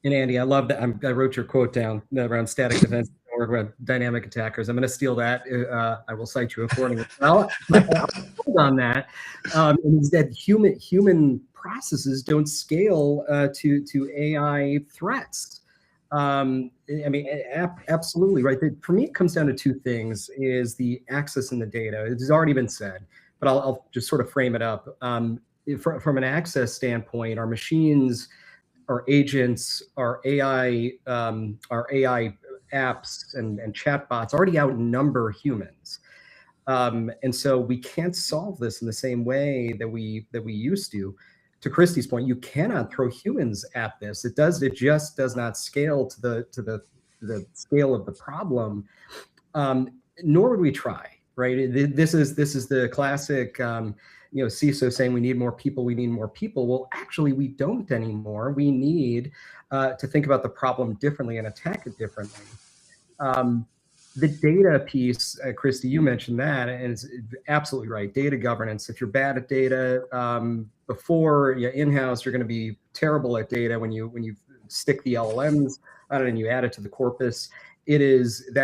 And Andy, I love that. I wrote your quote down around static defense or around dynamic attackers. I'm going to steal that. I will cite you accordingly. Well, on that, is that human processes don't scale to AI threats. Absolutely right. For me, it comes down to two things: is the access and the data. It has already been said, but I'll just sort of frame it up. From an access standpoint, our machines, our agents, our AI apps and chatbots already outnumber humans. And so we can't solve this in the same way that we used to. To Christy's point, you cannot throw humans at this. It just does not scale to the scale of the problem. Nor would we try, right? This is the classic CISO saying we need more people. Well, actually, we don't anymore. We need to think about the problem differently and attack it differently. The data piece, Christy, you mentioned that, and it's absolutely right. Data governance. If you're bad at data before in-house, you're going to be terrible at data when you stick the LLMs on it and you add it to the corpus. That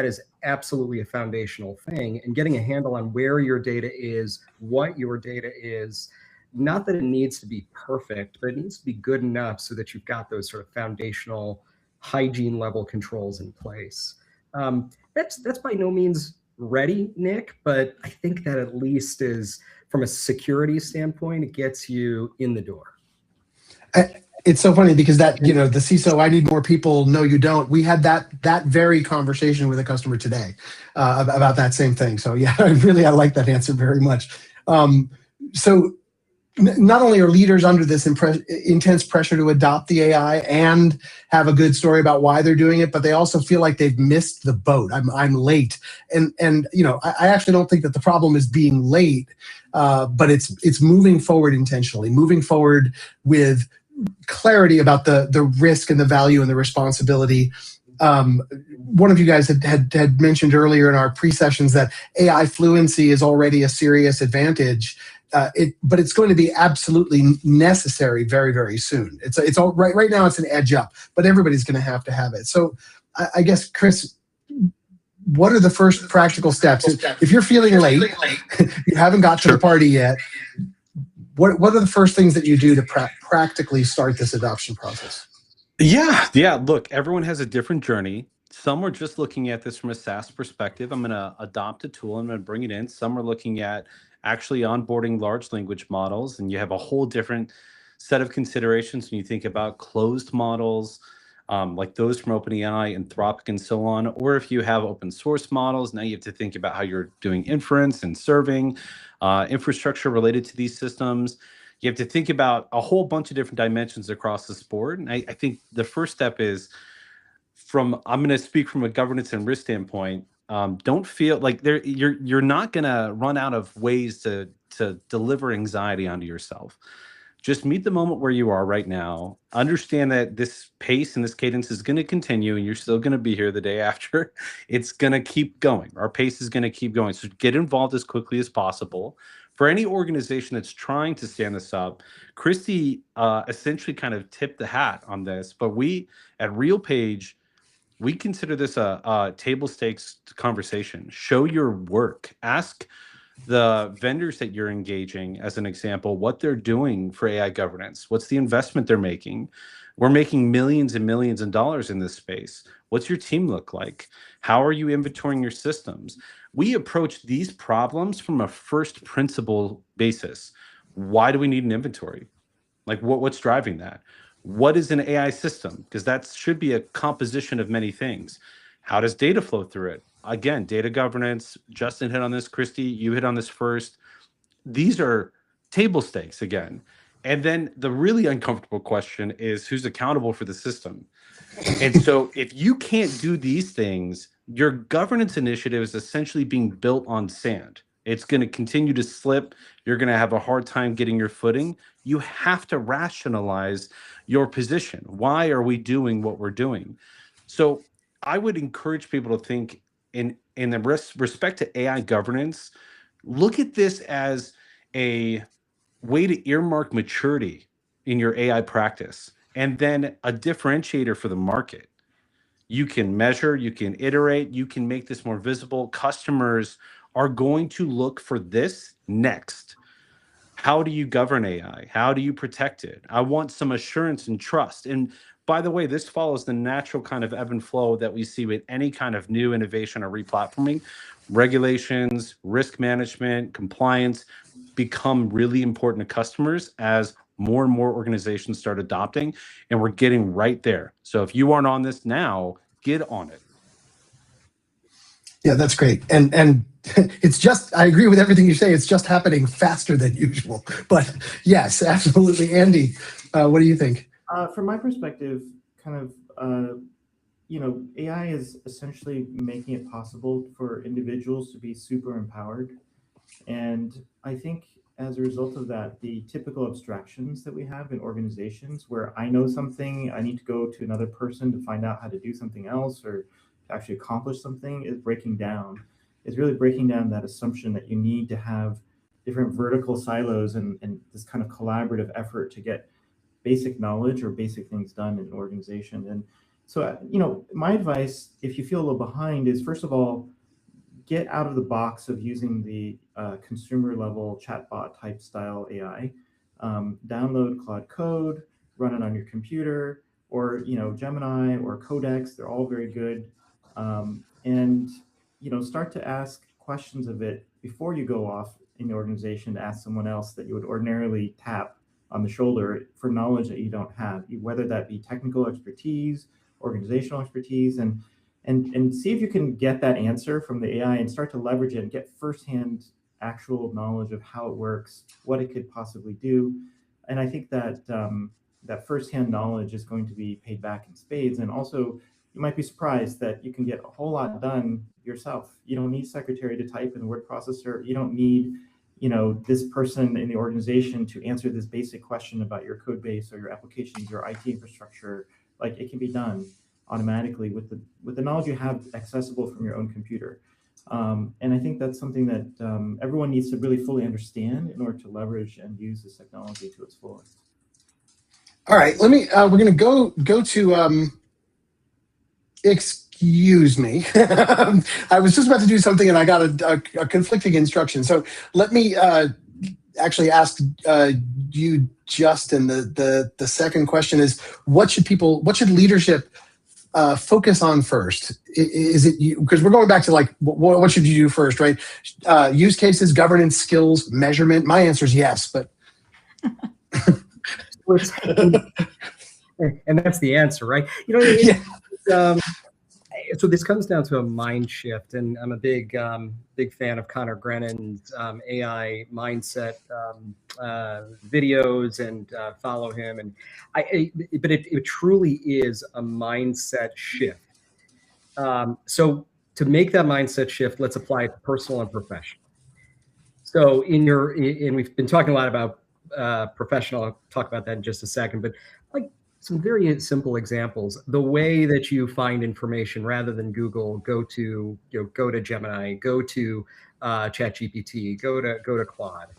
is absolutely a foundational thing. And getting a handle on where your data is, what your data is, not that it needs to be perfect, but it needs to be good enough so that you've got those sort of foundational hygiene level controls in place. That's by no means ready, Nick, but I think that at least is, from a security standpoint, it gets you in the door. It's so funny because that, the CISO, I need more people. No, you don't. We had that very conversation with a customer today about that same thing. So yeah, I like that answer very much. So not only are leaders under this intense pressure to adopt the AI and have a good story about why they're doing it, but they also feel like they've missed the boat. I'm late, and I actually don't think that the problem is being late, but it's moving forward intentionally, moving forward with clarity about the risk and the value and the responsibility. One of you guys had mentioned earlier in our pre-sessions that AI fluency is already a serious advantage, but it's going to be absolutely necessary very, very soon. It's all right now. It's an edge up, but everybody's going to have it. So I guess, Chris, what are the first practical steps? If you're feeling late, you haven't got to the party yet, what are the first things that you do to practically start this adoption process? Yeah. Look, everyone has a different journey. Some are just looking at this from a SaaS perspective. I'm going to adopt a tool. I'm going to bring it in. Some are looking at actually onboarding large language models, and you have a whole different set of considerations when you think about closed models, like those from OpenAI, Anthropic, and so on. Or if you have open source models, now you have to think about how you're doing inference and serving infrastructure related to these systems. You have to think about a whole bunch of different dimensions across this board. And I think the first step is I'm going to speak from a governance and risk standpoint. Don't feel like you're not going to run out of ways to deliver anxiety onto yourself. Just meet the moment where you are right now. Understand that this pace and this cadence is going to continue, and you're still going to be here the day after. It's going to keep going. Our pace is going to keep going. So get involved as quickly as possible. For any organization that's trying to stand this up, Christy essentially kind of tipped the hat on this. But we at RealPage, we consider this a table stakes conversation. Show your work. Ask the vendors that you're engaging, as an example, what they're doing for AI governance. What's the investment they're making? We're making millions and millions of dollars in this space. What's your team look like? How are you inventorying your systems? We approach these problems from a first principle basis. Why do we need an inventory? Like what's driving that? What is an AI system? Because that should be a composition of many things. How does data flow through it? Again, data governance. Justin hit on this. Christy, you hit on this first. These are table stakes again. And then the really uncomfortable question is who's accountable for the system? And so if you can't do these things, your governance initiative is essentially being built on sand. It's going to continue to slip. You're going to have a hard time getting your footing. You have to rationalize your position. Why are we doing what we're doing? So I would encourage people to think in the respect to AI governance, look at this as a way to earmark maturity in your AI practice, and then a differentiator for the market. You can measure, you can iterate, you can make this more visible. Customers are going to look for this next. How do you govern AI? How do you protect it? I want some assurance and trust. And by the way, this follows the natural kind of ebb and flow that we see with any kind of new innovation or replatforming. Regulations, risk management, compliance become really important to customers as more and more organizations start adopting, and we're getting right there. So if you aren't on this now, get on it. Yeah, that's great. And it's just, I agree with everything you say. It's just happening faster than usual. But yes, absolutely. Andy, what do you think? From my perspective, kind of, AI is essentially making it possible for individuals to be super empowered. And I think as a result of that, the typical abstractions that we have in organizations where I know something, I need to go to another person to find out how to do something else or to actually accomplish something is breaking down. It's really breaking down that assumption that you need to have different vertical silos and this kind of collaborative effort to get basic knowledge or basic things done in an organization. And so, my advice, if you feel a little behind, is first of all, get out of the box of using the consumer level chatbot type style AI. Download Claude Code, run it on your computer, or Gemini or Codex. They're all very good. And start to ask questions of it before you go off in the organization to ask someone else that you would ordinarily tap on the shoulder for knowledge that you don't have, whether that be technical expertise, organizational expertise, and see if you can get that answer from the AI and start to leverage it and get firsthand actual knowledge of how it works, what it could possibly do. And I think that that firsthand knowledge is going to be paid back in spades. And also, you might be surprised that you can get a whole lot done yourself. You don't need secretary to type in the word processor. You don't need, this person in the organization to answer this basic question about your code base or your applications, your IT infrastructure. Like, it can be done automatically with the knowledge you have accessible from your own computer. And I think that's something that everyone needs to really fully understand in order to leverage and use this technology to its fullest. All right, let me. We're going to go to. Excuse me. I was just about to do something and I got a conflicting instruction. So let me actually ask you, Justin. The second question is, what should leadership focus on first? Is it because we're going back to like what should you do first, right? Use cases, governance, skills, measurement. My answer is yes, but and that's the answer, right? So this comes down to a mind shift, and I'm a big fan of Connor Grennan's AI mindset videos, and follow him. And but it truly is a mindset shift. So to make that mindset shift, let's apply it to personal and professional. So and we've been talking a lot about professional. I'll talk about that in just a second, but like some very simple examples. The way that you find information, rather than Google, go to Gemini, go to ChatGPT, go to Claude.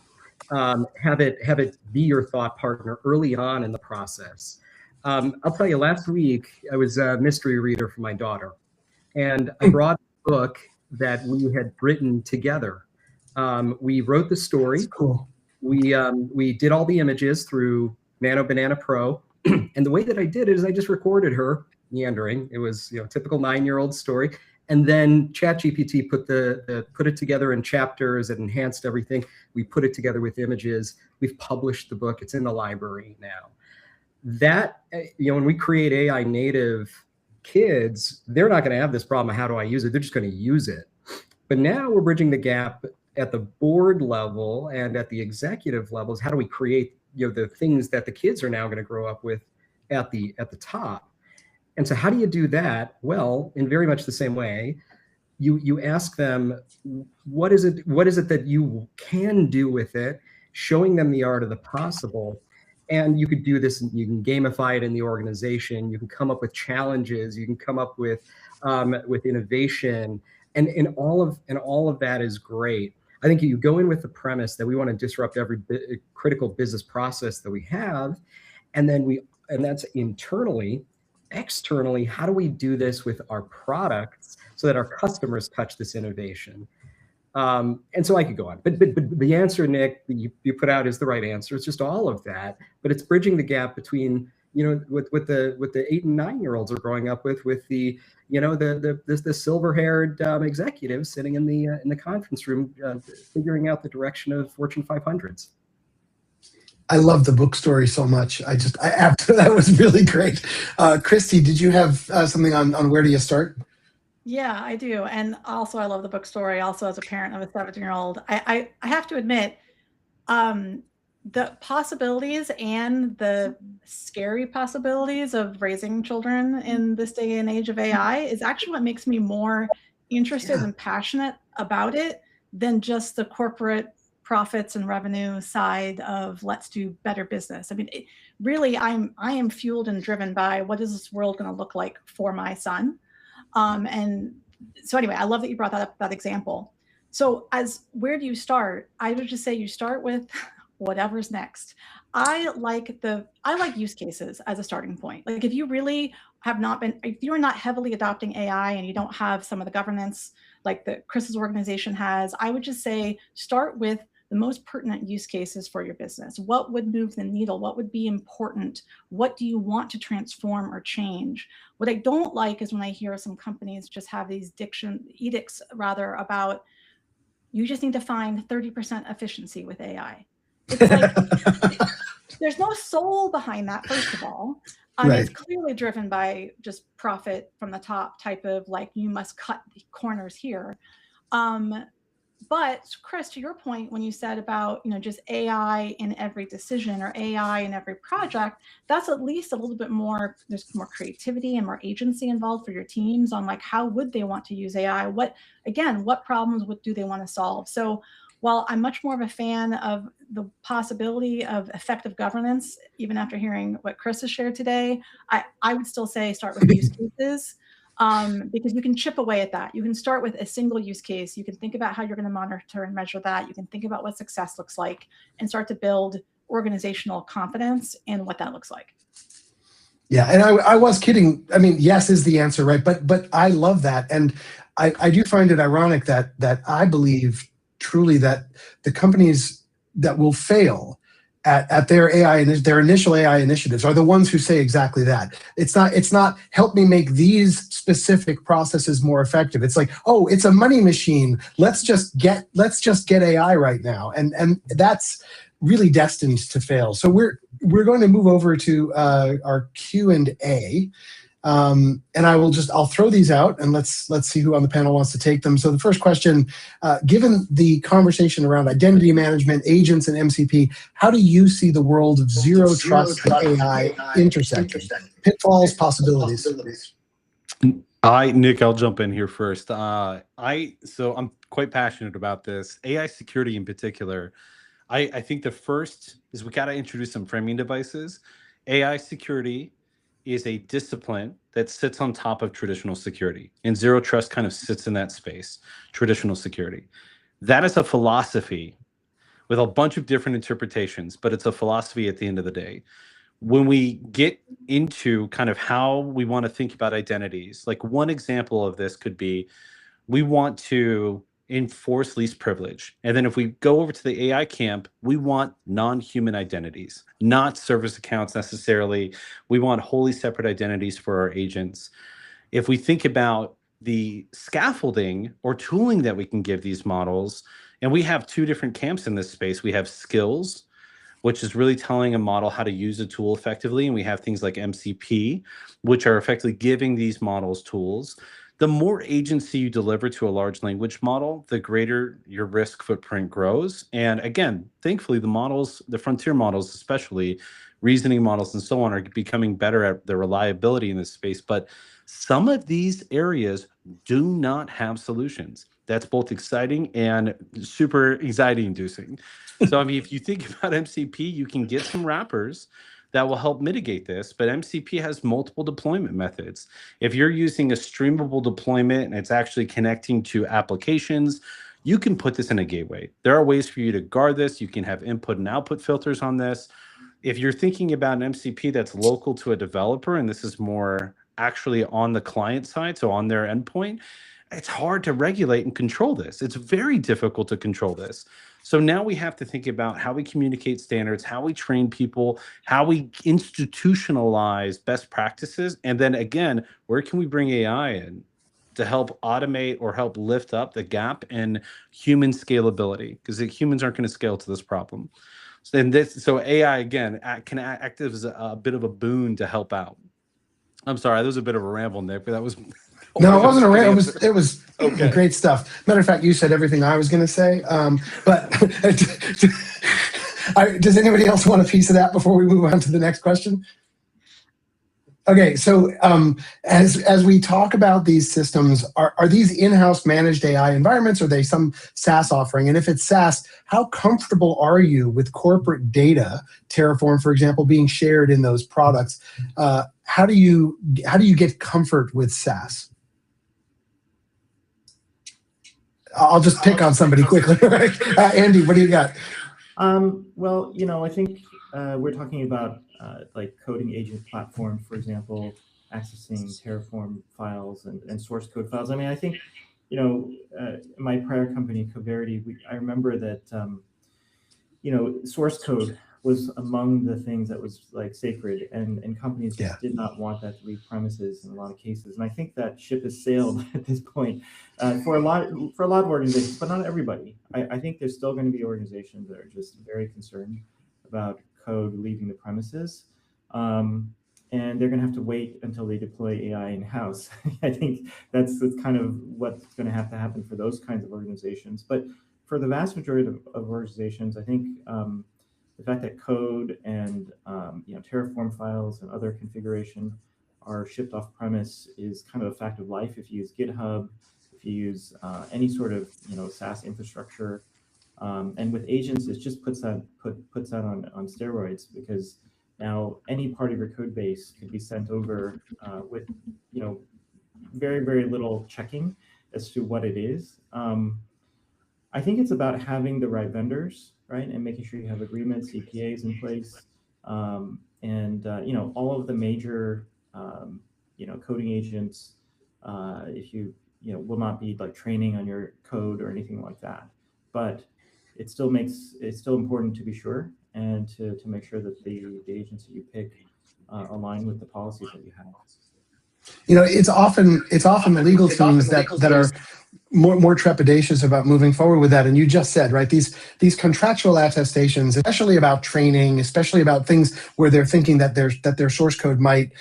Have it be your thought partner early on in the process. I'll tell you, last week I was a mystery reader for my daughter, and I brought a book that we had written together. We wrote the story. That's cool. We did all the images through Nano Banana Pro. And the way that I did it is I just recorded her meandering. It was typical 9-year-old story. And then ChatGPT put it together in chapters and enhanced everything. We put it together with images. We've published the book. It's in the library now. That, when we create AI native kids, they're not going to have this problem of how do I use it? They're just going to use it. But now we're bridging the gap at the board level and at the executive levels. How do we create the things that the kids are now going to grow up with at the top? And so how do you do that? Well, in very much the same way, you ask them, what is it that you can do with it, showing them the art of the possible. And you could do this, and you can gamify it in the organization. You can come up with challenges. You can come up with innovation, and all of that is great. I think you go in with the premise that we want to disrupt every critical business process that we have, and that's internally. Externally, how do we do this with our products so that our customers touch this innovation? And so I could go on, but the answer, Nick, that you put out is the right answer. It's just all of that, but it's bridging the gap between what the 8 and 9-year-olds are growing up with the the silver-haired executives sitting in the conference room figuring out the direction of Fortune 500s. I love the book story so much. After that was really great. Christy, did you have something on where do you start? Yeah, I do. And also I love the book story. Also, as a parent of a 17-year-old, I have to admit, the possibilities and the scary possibilities of raising children in this day and age of AI is actually what makes me more interested and passionate about it than just the corporate profits and revenue side of let's do better business. I mean, I am fueled and driven by what is this world going to look like for my son. And so anyway, I love that you brought that example. So where do you start? I would just say you start with whatever's next. I like use cases as a starting point. Like if you really if you're not heavily adopting AI and you don't have some of the governance like that Chris's organization has, I would just say start with the most pertinent use cases for your business. What would move the needle? What would be important? What do you want to transform or change? What I don't like is when I hear some companies just have these edicts about, you just need to find 30% efficiency with AI. It's like, there's no soul behind that, first of all. Right. It's clearly driven by just profit from the top type of like, you must cut the corners here. But Chris, to your point, when you said about, just AI in every decision or AI in every project, that's at least a little bit more, there's more creativity and more agency involved for your teams on like, how would they want to use AI? What problems do they want to solve? So while I'm much more of a fan of the possibility of effective governance, even after hearing what Chris has shared today, I would still say start with use cases. Because you can chip away at that. You can start with a single use case. You can think about how you're going to monitor and measure that. You can think about what success looks like and start to build organizational confidence in what that looks like. Yeah, and I was kidding. I mean, yes is the answer, right? But I love that, and I do find it ironic that I believe truly that the companies that will fail at their their initial AI initiatives are the ones who say exactly that. It's not help me make these specific processes more effective. It's like, oh, it's a money machine. Let's just get AI right now, and that's really destined to fail. So we're going to move over to our Q&A. And I'll throw these out and let's see who on the panel wants to take them. So the first question, given the conversation around identity management, agents, and MCP, how do you see the world of zero trust and AI intersecting? Pitfalls, possibilities. Nick, I'll jump in here first. So I'm quite passionate about this. AI security in particular. I think the first is we got to introduce some framing devices. AI security is a discipline that sits on top of traditional security, and zero trust kind of sits in that space, traditional security. That is a philosophy with a bunch of different interpretations, but it's a philosophy at the end of the day. When we get into kind of how we want to think about identities, like one example of this could be we want to enforce least privilege. And then if we go over to the AI camp, we want non-human identities, not service accounts necessarily. We want wholly separate identities for our agents. If we think about the scaffolding or tooling that we can give these models, and we have two different camps in this space. We have skills, which is really telling a model how to use a tool effectively. And we have things like MCP, which are effectively giving these models tools. The more agency you deliver to a large language model, the greater your risk footprint grows. And again, thankfully, the frontier models, especially reasoning models and so on, are becoming better at the reliability in this space. But some of these areas do not have solutions. That's both exciting and super anxiety-inducing. So, I mean, if you think about MCP, you can get some wrappers that will help mitigate this, but MCP has multiple deployment methods. If you're using a streamable deployment and it's actually connecting to applications, you can put this in a gateway. There are ways for you to guard this. You can have input and output filters on this. If you're thinking about an MCP that's local to a developer, and this is more actually on the client side, so on their endpoint, it's hard to regulate and control this. It's very difficult to control this. So now we have to think about how we communicate standards, how we train people, how we institutionalize best practices. And then again, where can we bring AI in to help automate or help lift up the gap in human scalability? Because humans aren't going to scale to this problem. So AI, again, can act as a bit of a boon to help out. I'm sorry, that was a bit of a ramble, Nick, but that was... No, it wasn't a ramble. It was okay. Great stuff. Matter of fact, you said everything I was going to say. But does anybody else want a piece of that before we move on to the next question? Okay, so as we talk about these systems, are these in-house managed AI environments, or are they some SaaS offering? And if it's SaaS, how comfortable are you with corporate data, Terraform, for example, being shared in those products? How do you get comfort with SaaS? I'll just pick on somebody quickly. Andy, what do you got? Well, I think we're talking about like coding agent platform, for example, accessing Terraform files and source code files. I mean, I think, my prior company, Coverity, I remember that, source code was among the things that was like sacred, and companies just did not want that to leave premises in a lot of cases. And I think that ship has sailed at this point for a lot of organizations, but not everybody. I think there's still going to be organizations that are just very concerned about code leaving the premises. and they're going to have to wait until they deploy AI in-house. I think that's kind of what's going to happen for those kinds of organizations. But for the vast majority of organizations, I think the fact that code and Terraform files and other configuration are shipped off premise is kind of a fact of life. If you use GitHub, if you use any sort of SaaS infrastructure, and with agents, it just puts that on steroids, because now any part of your code base can be sent over with very, very little checking as to what it is. I think it's about having the right vendors, right, and making sure you have agreements, CPAs in place, and all of the major coding agents. If you will not be like training on your code or anything like that, but it's still important to be sure and to make sure that the agents that you pick align with the policies that you have. It's often the legal teams that are more trepidatious about moving forward with that. And you just said, right, these contractual attestations, especially about training, especially about things where they're thinking that their source code might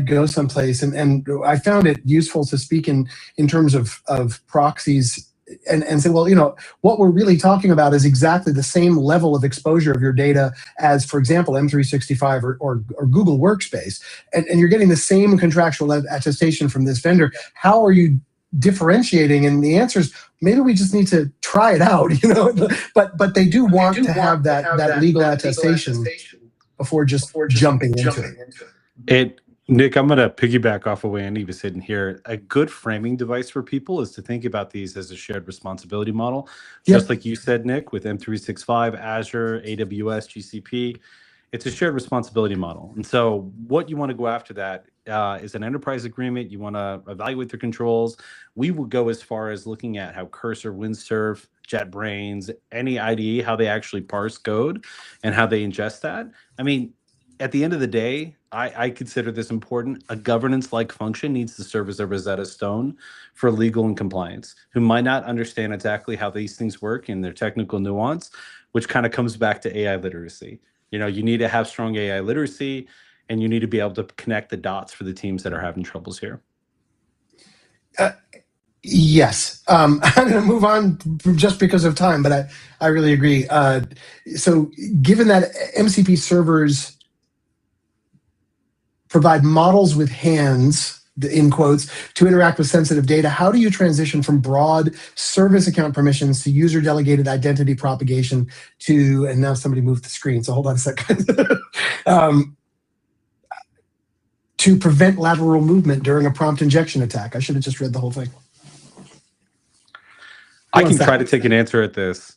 go someplace. And I found it useful to speak in terms of proxies and say, well, what we're really talking about is exactly the same level of exposure of your data as, for example, M365 or Google Workspace. And you're getting the same contractual attestation from this vendor. How are you differentiating? And the answer is maybe we just need to try it out, but they do want to have that legal attestation before just jumping into it. Nick, I'm going to piggyback off of what Andy was hitting here. A good framing device for people is to think about these as a shared responsibility model. Just like you said, Nick, with M365, Azure, AWS, GCP, it's a shared responsibility model. And so what you want to go after that is an enterprise agreement. You want to evaluate their controls. We will go as far as looking at how Cursor, Windsurf, JetBrains, any IDE, how they actually parse code and how they ingest that. I mean, at the end of the day, I consider this important. A governance-like function needs to serve as a Rosetta Stone for legal and compliance, who might not understand exactly how these things work in their technical nuance, which kind of comes back to AI literacy. You need to have strong AI literacy, and you need to be able to connect the dots for the teams that are having troubles here. Yes. I'm going to move on just because of time, but I really agree. So given that MCP servers provide models with hands, in quotes, to interact with sensitive data, how do you transition from broad service account permissions to user delegated identity propagation to, and now somebody moved the screen, so hold on a second, to prevent lateral movement during a prompt injection attack? I should have just read the whole thing. I can try to take an answer at this.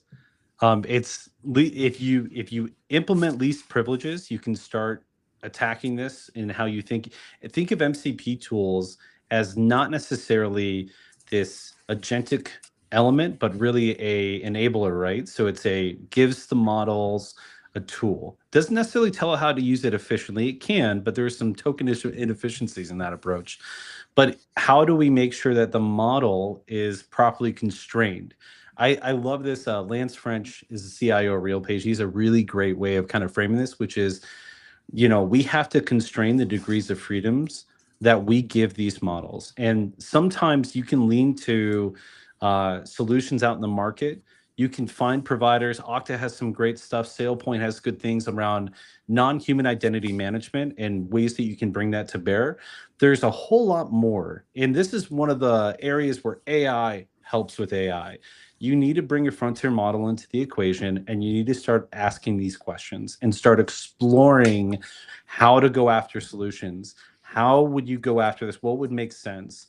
It's if you implement least privileges, you can start attacking this in how you think. Think of MCP tools as not necessarily this agentic element, but really a enabler, right? So gives the models a tool. Doesn't necessarily tell it how to use it efficiently. It can, but there's some token inefficiencies in that approach. But how do we make sure that the model is properly constrained? I love this. Lance French is the CIO of RealPage. He's a really great way of kind of framing this, which is, we have to constrain the degrees of freedoms that we give these models. And sometimes you can lean to solutions out in the market. You can find providers. Okta has some great stuff. SailPoint has good things around non-human identity management and ways that you can bring that to bear. There's a whole lot more. And this is one of the areas where AI helps with AI. You need to bring your frontier model into the equation, and you need to start asking these questions and start exploring how to go after solutions. How would you go after this? What would make sense?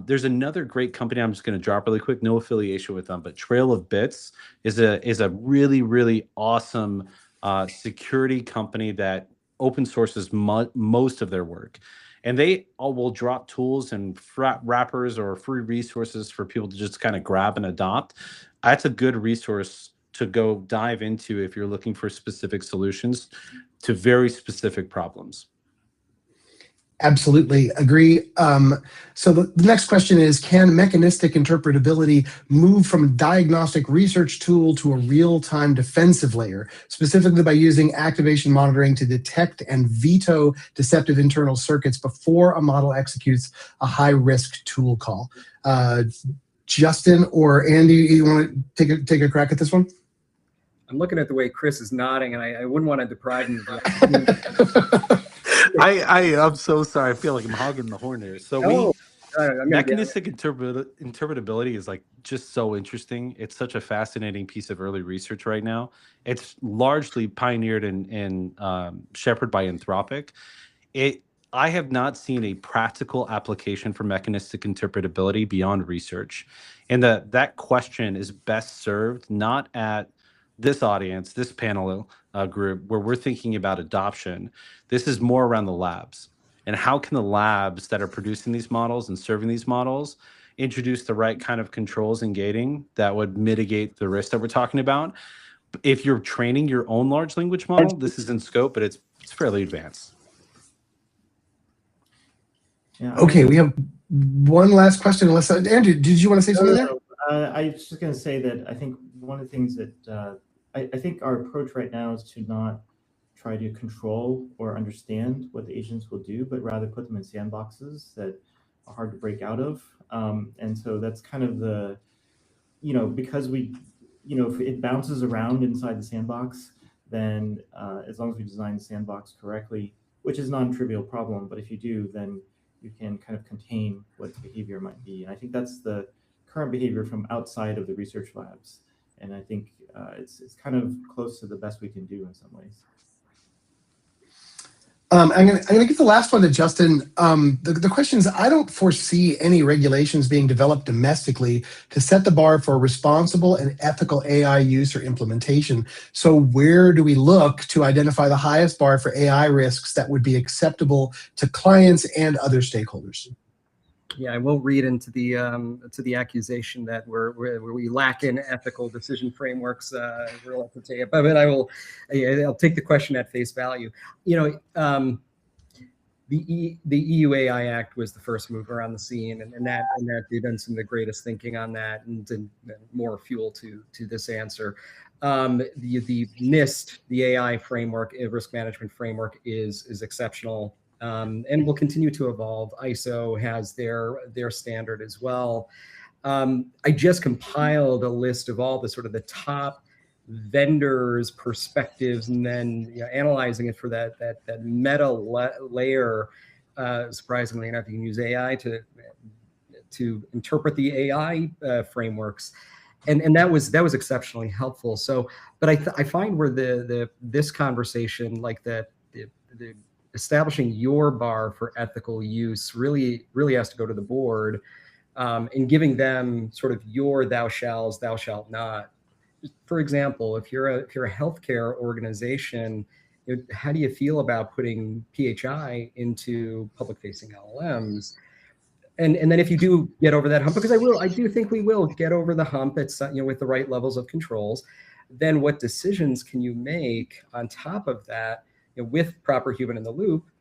There's another great company I'm just going to drop really quick, no affiliation with them, but Trail of Bits is a really, really awesome security company that open sources most of their work. And they all will drop tools and wrappers or free resources for people to just kind of grab and adopt. That's a good resource to go dive into if you're looking for specific solutions to very specific problems. Absolutely agree. So the next question is, can mechanistic interpretability move from a diagnostic research tool to a real-time defensive layer, specifically by using activation monitoring to detect and veto deceptive internal circuits before a model executes a high-risk tool call? Justin or Andy, you want to take a crack at this one? I'm looking at the way Chris is nodding, and I wouldn't want to deprive him of the I'm so sorry. I feel like I'm hogging the horn here. So mechanistic interpretability is like just so interesting. It's such a fascinating piece of early research right now. It's largely pioneered and shepherded by Anthropic. I have not seen a practical application for mechanistic interpretability beyond research. And that question is best served not at this audience, this panel group, where we're thinking about adoption. This is more around the labs. And how can the labs that are producing these models and serving these models introduce the right kind of controls and gating that would mitigate the risk that we're talking about? If you're training your own large language model, this is in scope, but it's fairly advanced. Yeah, Okay, we have one last question. Unless Andrew, did you want to say something there? I was just going to say that I think one of the things that I think our approach right now is to not try to control or understand what the agents will do, but rather put them in sandboxes that are hard to break out of. And so that's kind of the, because if it bounces around inside the sandbox, then as long as we design the sandbox correctly, which is not a trivial problem, but if you do, then you can kind of contain what the behavior might be. And I think that's the current behavior from outside of the research labs. And I think it's kind of close to the best we can do in some ways. I'm gonna give the last one to Justin. The question is, I don't foresee any regulations being developed domestically to set the bar for responsible and ethical AI use or implementation. So where do we look to identify the highest bar for AI risks that would be acceptable to clients and other stakeholders? Yeah, I won't read into the accusation that we lack in ethical decision frameworks relative to it, but I'll take the question at face value. The EU AI Act was the first mover on the scene, and that they've done some of the greatest thinking on that, and more fuel to this answer. The NIST, the AI framework, risk management framework, is exceptional. And will continue to evolve. ISO has their standard as well. I just compiled a list of all the top vendors' perspectives, and then analyzing it for that meta layer. Surprisingly enough, you can use AI to interpret the AI frameworks, and that was exceptionally helpful. So, but I find where this conversation, like the establishing your bar for ethical use really has to go to the board, and giving them sort of your thou shalt, thou shalt not. For example, if you're a healthcare organization, how do you feel about putting PHI into public-facing LLMs? And then if you do get over that hump, because I do think we will get over the hump, it's with the right levels of controls, then what decisions can you make on top of that? With proper human in the loop,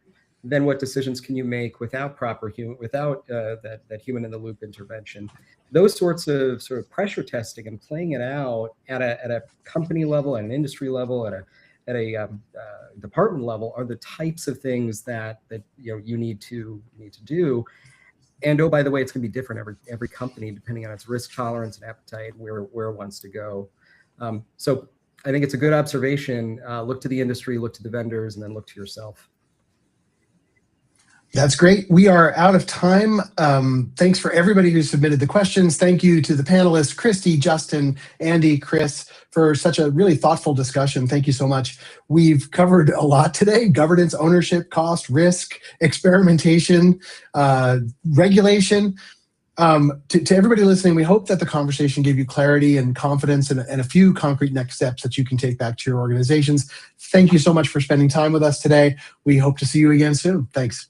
then what decisions can you make without that human in the loop intervention? Those sorts of pressure testing and playing it out at a company level, at an industry level, at a department level are the types of things that you need to do. And oh, by the way, it's going to be different every company depending on its risk tolerance and appetite, where it wants to go. So I think it's a good observation. Look to the industry, look to the vendors, and then look to yourself. That's great. We are out of time. Thanks for everybody who submitted the questions. Thank you to the panelists, Christy, Justin, Andy, Chris, for such a really thoughtful discussion. Thank you so much. We've covered a lot today: governance, ownership, cost, risk, experimentation, regulation. To everybody listening, we hope that the conversation gave you clarity and confidence and a few concrete next steps that you can take back to your organizations. Thank you so much for spending time with us today. We hope to see you again soon. Thanks.